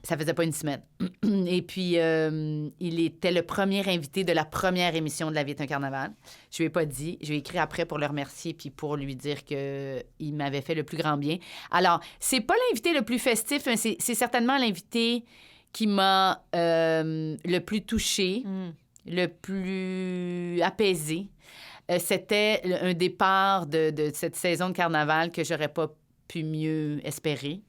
Ça faisait pas une semaine. Et puis, il était le premier invité de la première émission de La vie est un carnaval. Je lui ai pas dit. Je lui ai écrit après pour le remercier puis pour lui dire qu'il m'avait fait le plus grand bien. Alors, c'est pas l'invité le plus festif, mais c'est certainement l'invité qui m'a le plus touchée, le plus apaisée. C'était un départ de cette saison de carnaval que j'aurais pas pu mieux espérer.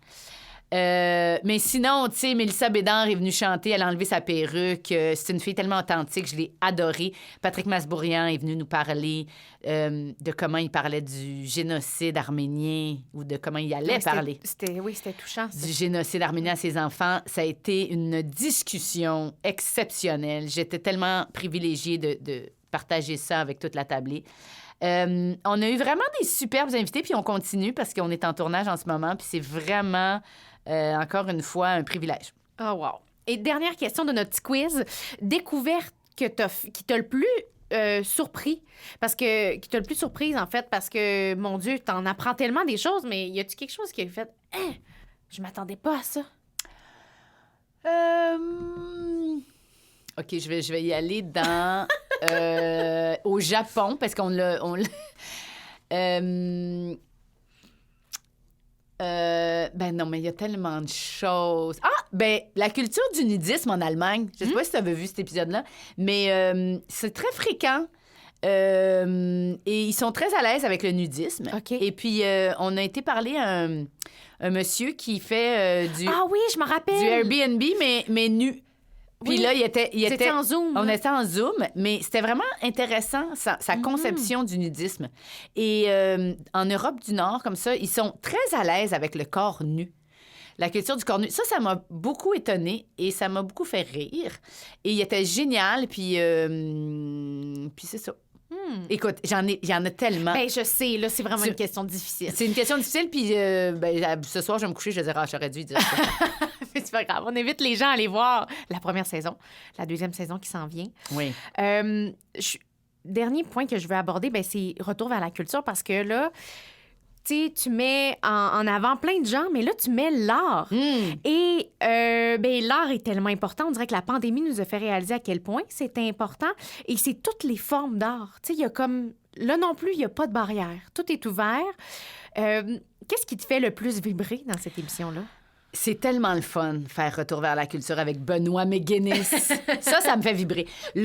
Mais sinon, tu sais, Mélissa Bédard est venue chanter, elle a enlevé sa perruque. C'est une fille tellement authentique, je l'ai adorée. Patrick Masbourian est venu nous parler de comment il parlait du génocide arménien ou de comment il allait parler. C'était touchant. Du génocide arménien à ses enfants. Ça a été une discussion exceptionnelle. J'étais tellement privilégiée de partager ça avec toute la tablée. On a eu vraiment des superbes invités, puis on continue parce qu'on est en tournage en ce moment, puis c'est vraiment, encore une fois, un privilège. Oh, wow. Et dernière question de notre petit quiz. Découverte qui t'a le plus surpris, qui t'a le plus surprise, en fait, parce que, mon Dieu, t'en apprends tellement des choses, mais y a-tu quelque chose qui a fait « Hein, je m'attendais pas à ça? » OK, je vais y aller dans... au Japon, parce qu'on l'a... ben non, mais il y a tellement de choses. Ah, ben la culture du nudisme en Allemagne. Je sais pas si tu avais vu cet épisode-là, mais c'est très fréquent. Et ils sont très à l'aise avec le nudisme. Okay. Et puis, on a été parler à un monsieur qui fait du... Ah oui, je me rappelle! Du Airbnb, mais nu. Puis là, il était en Zoom. On était en Zoom, mais c'était vraiment intéressant, sa conception du nudisme. Et en Europe du Nord, comme ça, ils sont très à l'aise avec le corps nu. La culture du corps nu. Ça m'a beaucoup étonnée et ça m'a beaucoup fait rire. Et il était génial, puis c'est ça. Écoute, il y en a tellement. Ben, je sais, là, c'est vraiment une question difficile. C'est une question difficile, puis ce soir, je vais me coucher, je vais dire, j'aurais dû dire ça. Mais c'est pas grave. On invite les gens à aller voir la première saison, la deuxième saison qui s'en vient. Oui. Dernier point que je veux aborder, ben, c'est retour vers la culture, parce que là, tu sais, tu mets en avant plein de gens, mais là, tu mets l'art. Et ben, l'art est tellement important. On dirait que la pandémie nous a fait réaliser à quel point c'est important. Et c'est toutes les formes d'art. Tu sais, il y a comme... Là non plus, il n'y a pas de barrière. Tout est ouvert. Qu'est-ce qui te fait le plus vibrer dans cette émission-là? C'est tellement le fun, faire Retour vers la culture avec Benoît McGuinness. ça me fait vibrer. Tu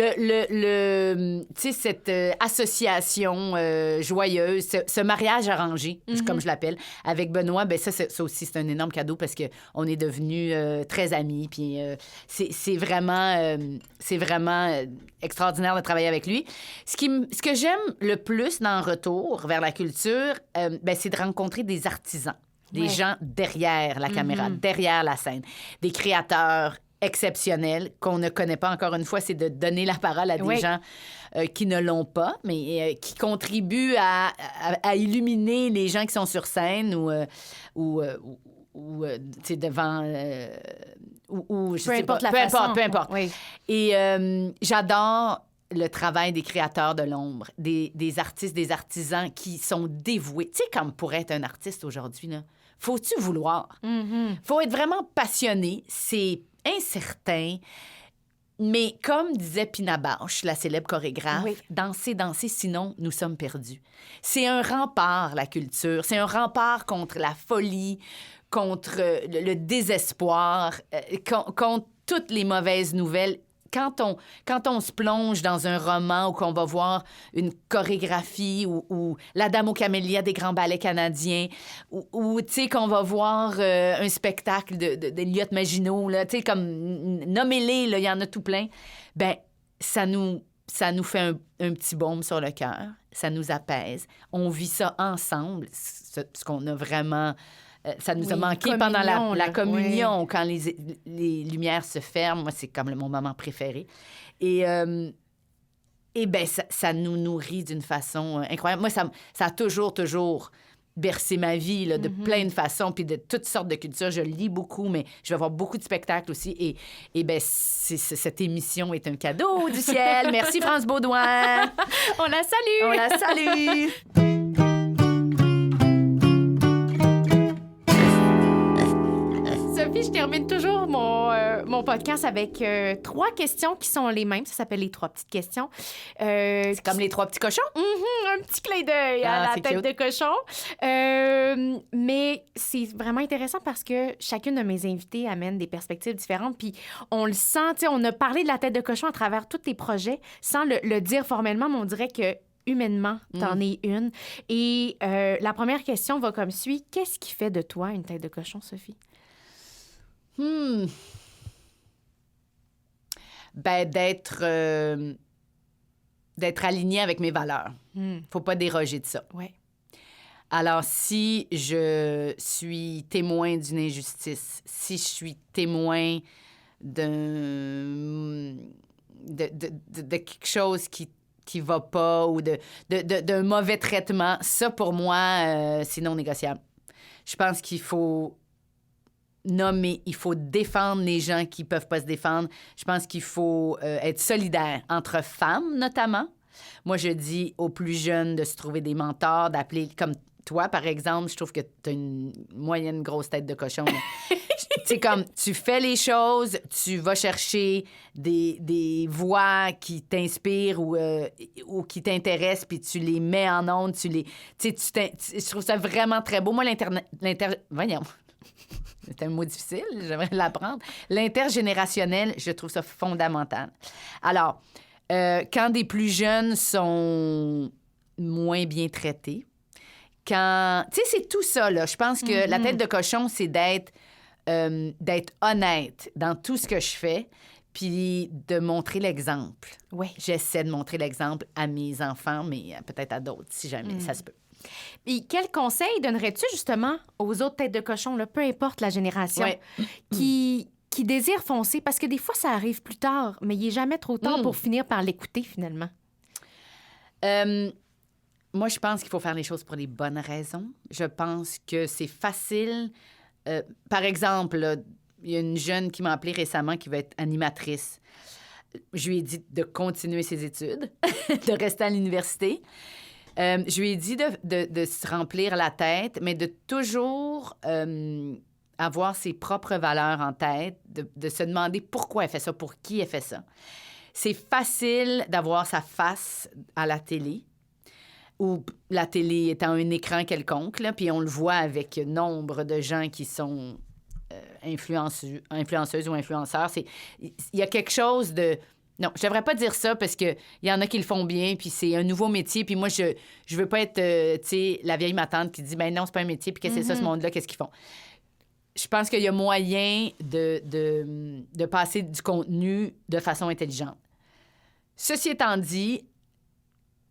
sais, cette association joyeuse, ce mariage arrangé, comme je l'appelle, avec Benoît, ben ça aussi, c'est un énorme cadeau parce qu'on est devenus très amis. Puis c'est vraiment extraordinaire de travailler avec lui. Ce que j'aime le plus dans Retour vers la culture, ben, c'est de rencontrer des artisans. Des gens derrière la caméra, derrière la scène. Des créateurs exceptionnels qu'on ne connaît pas. Encore une fois, c'est de donner la parole à des gens qui ne l'ont pas, mais qui contribuent à illuminer les gens qui sont sur scène ou tu sais, devant... Peu importe. Oui. Et j'adore le travail des créateurs de l'ombre, des artistes, des artisans qui sont dévoués. Tu sais, comme pour être un artiste aujourd'hui, là, faut-tu vouloir? Faut être vraiment passionné. C'est incertain. Mais comme disait Pina Bausch, la célèbre chorégraphe, danser, sinon nous sommes perdus. C'est un rempart, la culture. C'est un rempart contre la folie, contre le désespoir, contre toutes les mauvaises nouvelles. Quand on se plonge dans un roman où qu'on va voir une chorégraphie ou La Dame aux camélias des grands ballets canadiens ou tu sais, qu'on va voir un spectacle d'Eliott Maginot, là, tu sais, comme nommez-les, il y en a tout plein, ben ça nous fait un petit baume sur le cœur, ça nous apaise. On vit ça ensemble, ce qu'on a vraiment... ça nous a manqué pendant la communion, quand les lumières se ferment. Moi, c'est comme mon moment préféré. Et bien, ça nous nourrit d'une façon incroyable. Moi, ça a toujours bercé ma vie là, de plein de façons, puis de toutes sortes de cultures. Je lis beaucoup, mais je vais voir beaucoup de spectacles aussi. Et bien, cette émission est un cadeau du ciel. Merci, France Beaudoin. On la salue. Sophie, je termine toujours mon podcast avec 3 questions qui sont les mêmes. Ça s'appelle les 3 petites questions. C'est comme les 3 petits cochons? Un petit clin d'œil à la tête cute. de cochon. Mais c'est vraiment intéressant parce que chacune de mes invités amène des perspectives différentes. Puis on le sent, tu sais, on a parlé de la tête de cochon à travers tous tes projets sans le dire formellement, mais on dirait que humainement, t'en es une. Et la première question va comme suit. Qu'est-ce qui fait de toi une tête de cochon, Sophie? Ben, d'être alignée avec mes valeurs. Faut pas déroger de ça. Ouais. Alors, si je suis témoin d'une injustice, si je suis témoin de quelque chose qui va pas ou d'un mauvais traitement, ça, pour moi, c'est non négociable. Je pense qu'il faut nommer, il faut défendre les gens qui peuvent pas se défendre. Je pense qu'il faut être solidaire entre femmes, notamment. Moi, je dis aux plus jeunes de se trouver des mentors, d'appeler comme toi, par exemple. Je trouve que tu as une moyenne grosse tête de cochon. C'est comme, tu fais les choses, tu vas chercher des voix qui t'inspirent ou qui t'intéressent, puis tu les mets en ondes, je trouve ça vraiment très beau. Moi, voyons. C'est un mot difficile, j'aimerais l'apprendre. L'intergénérationnel, je trouve ça fondamental. Alors, quand des plus jeunes sont moins bien traités, quand... Tu sais, c'est tout ça, là. Je pense que la tête de cochon, c'est d'être honnête dans tout ce que je fais, puis de montrer l'exemple. Oui. J'essaie de montrer l'exemple à mes enfants, mais peut-être à d'autres, si jamais ça se peut. Et quel conseil donnerais-tu justement aux autres têtes de cochon, là, peu importe la génération, qui désirent foncer? Parce que des fois, ça arrive plus tard, mais il n'est jamais trop tard pour finir par l'écouter, finalement. Moi, je pense qu'il faut faire les choses pour les bonnes raisons. Je pense que c'est facile. Par exemple, là, il y a une jeune qui m'a appelée récemment qui veut être animatrice. Je lui ai dit de continuer ses études, de rester à l'université. Je lui ai dit de se remplir la tête, mais de toujours avoir ses propres valeurs en tête, de se demander pourquoi elle fait ça, pour qui elle fait ça. C'est facile d'avoir sa face à la télé, ou la télé étant un écran quelconque, là, puis on le voit avec nombre de gens qui sont influenceuses ou influenceurs. Il y a quelque chose de... Non, je devrais pas dire ça parce qu'il y en a qui le font bien, puis c'est un nouveau métier, puis moi, je veux pas être, tu sais, la vieille matante qui dit, ben non, c'est pas un métier, puis qu'est-ce que c'est ça, ce monde-là, qu'est-ce qu'ils font? Je pense qu'il y a moyen de passer du contenu de façon intelligente. Ceci étant dit,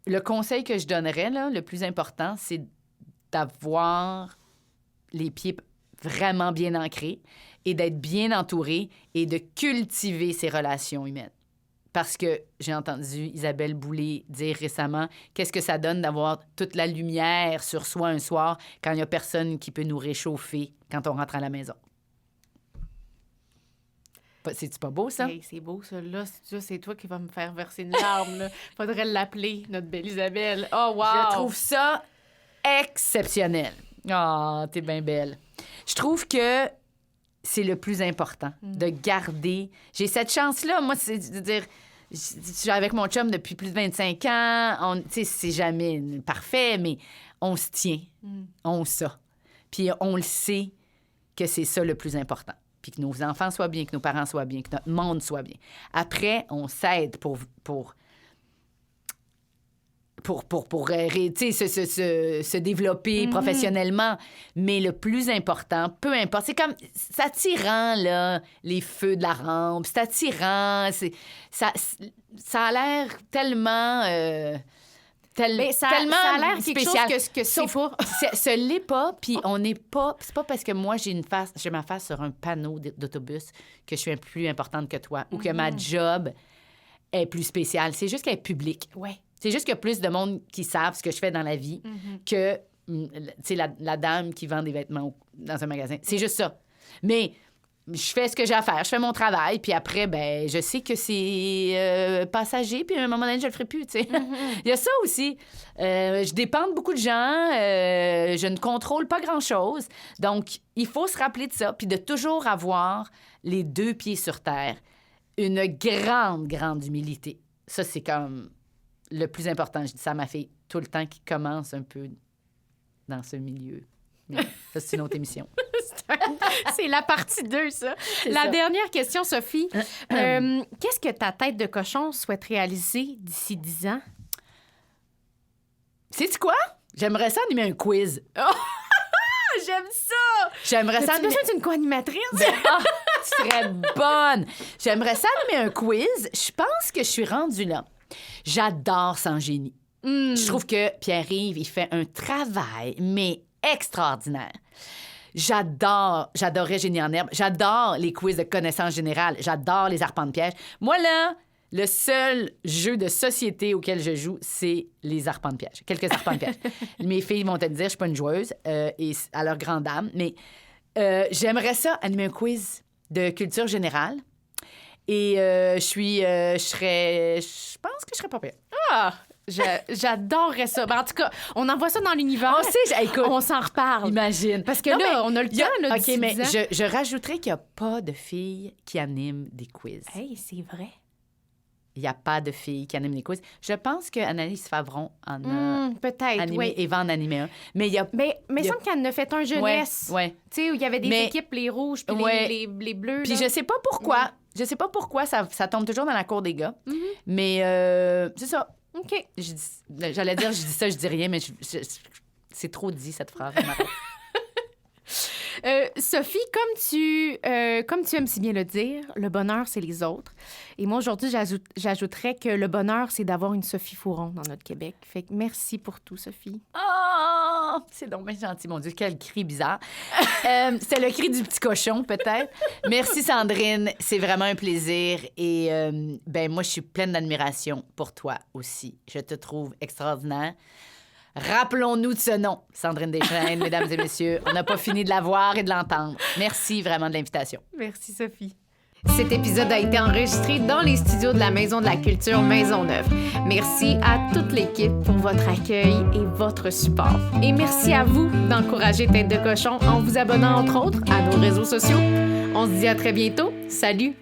le conseil que je donnerais, là, le plus important, c'est d'avoir les pieds vraiment bien ancrés et d'être bien entouré et de cultiver ses relations humaines. Parce que j'ai entendu Isabelle Boulay dire récemment qu'est-ce que ça donne d'avoir toute la lumière sur soi un soir quand il n'y a personne qui peut nous réchauffer quand on rentre à la maison. C'est-tu pas beau, ça? Hey, c'est beau, ça. Là, c'est toi qui vas me faire verser une larme. Là. Faudrait l'appeler, notre belle Isabelle. Oh, wow! Je trouve ça exceptionnel. Ah, t'es bien belle. Je trouve que c'est le plus important, de garder... J'ai cette chance-là, moi, c'est de dire... Je suis avec mon chum depuis plus de 25 ans. Tu sais, c'est jamais parfait, mais on se tient. On ça. Puis on le sait que c'est ça le plus important. Puis que nos enfants soient bien, que nos parents soient bien, que notre monde soit bien. Après, on s'aide pour se développer professionnellement. Mais le plus important, peu importe, c'est comme... C'est attirant, là, les feux de la rampe. C'est attirant. Ça a l'air tellement... Mais ça a l'air quelque spécial. chose que c'est pas. Ce l'est pas, puis on n'est pas... C'est pas parce que moi, j'ai ma face sur un panneau d'autobus que je suis plus importante que toi ou que ma job est plus spéciale. C'est juste qu'elle est publique. Ouais. C'est juste qu'il y a plus de monde qui savent ce que je fais dans la vie que, tu sais, la dame qui vend des vêtements dans un magasin. C'est juste ça. Mais je fais ce que j'ai à faire, je fais mon travail, puis après, ben, je sais que c'est passager, puis à un moment donné, je le ferai plus, tu sais. Il y a ça aussi. Je dépends de beaucoup de gens, je ne contrôle pas grand-chose. Donc, il faut se rappeler de ça, puis de toujours avoir les 2 pieds sur terre. Une grande, grande humilité. Ça, c'est comme le plus important. Je dis ça à ma fille tout le temps qui commence un peu dans ce milieu. Mais ça, c'est une autre émission. C'est la partie 2, ça. La dernière question, Sophie. Qu'est-ce que ta tête de cochon souhaite réaliser d'ici 10 ans? Sais-tu quoi? J'aimerais ça animer un quiz. Oh! J'aime ça! J'aimerais ça animer... Tu d'une co-animatrice? Tu serais bonne! J'aimerais ça animer un quiz. Je pense que je suis rendue là. J'adore Sans génie. Je trouve que Pierre-Yves, il fait un travail, mais extraordinaire. J'adorais Génie en herbe. J'adore les quiz de connaissances générales. J'adore les arpents de piège. Moi, là, le seul jeu de société auquel je joue, c'est les arpents de piège. Quelques arpents de piège. Mes filles vont te dire, je suis pas une joueuse, et à leur grande dame, mais j'aimerais ça animer un quiz de culture générale. Et je pense que je serais pas pire. Ah! J'adorerais ça. Ben, en tout cas, on envoie ça dans l'univers. On sait, écoute, on s'en reparle. Imagine. Parce que là, on a le temps. Là, OK, mais je rajouterais qu'il n'y a pas de filles qui animent des quiz. Hey, c'est vrai. Il n'y a pas de filles qui animent des quiz. Je pense qu'Anaïs Favron en a peut-être, animé oui. et va en animer un. Mais il y a... Mais il semble qu'elle en a fait un jeunesse. Ouais. Tu sais, où il y avait des équipes, les rouges puis les bleus. Puis là. je sais pas pourquoi. Ouais. Je sais pas pourquoi ça tombe toujours dans la cour des gars. Mais c'est ça. OK. J'allais dire, je dis ça, je dis rien, mais c'est trop dit, cette phrase. Sophie, comme tu aimes si bien le dire, le bonheur, c'est les autres. Et moi, aujourd'hui, j'ajouterais que le bonheur, c'est d'avoir une Sophie Fouron dans notre Québec. Fait que merci pour tout, Sophie. Oh, c'est donc bien gentil, mon Dieu, quel cri bizarre. C'est le cri du petit cochon, peut-être. Merci, Sandrine, c'est vraiment un plaisir. Et moi, je suis pleine d'admiration pour toi aussi. Je te trouve extraordinaire. Rappelons-nous de ce nom, Sandrine Deschaines, mesdames et messieurs. On n'a pas fini de la voir et de l'entendre. Merci vraiment de l'invitation. Merci, Sophie. Cet épisode a été enregistré dans les studios de la Maison de la Culture Maisonneuve. Merci à toute l'équipe pour votre accueil et votre support. Et merci à vous d'encourager Tête de cochon en vous abonnant, entre autres, à nos réseaux sociaux. On se dit à très bientôt. Salut!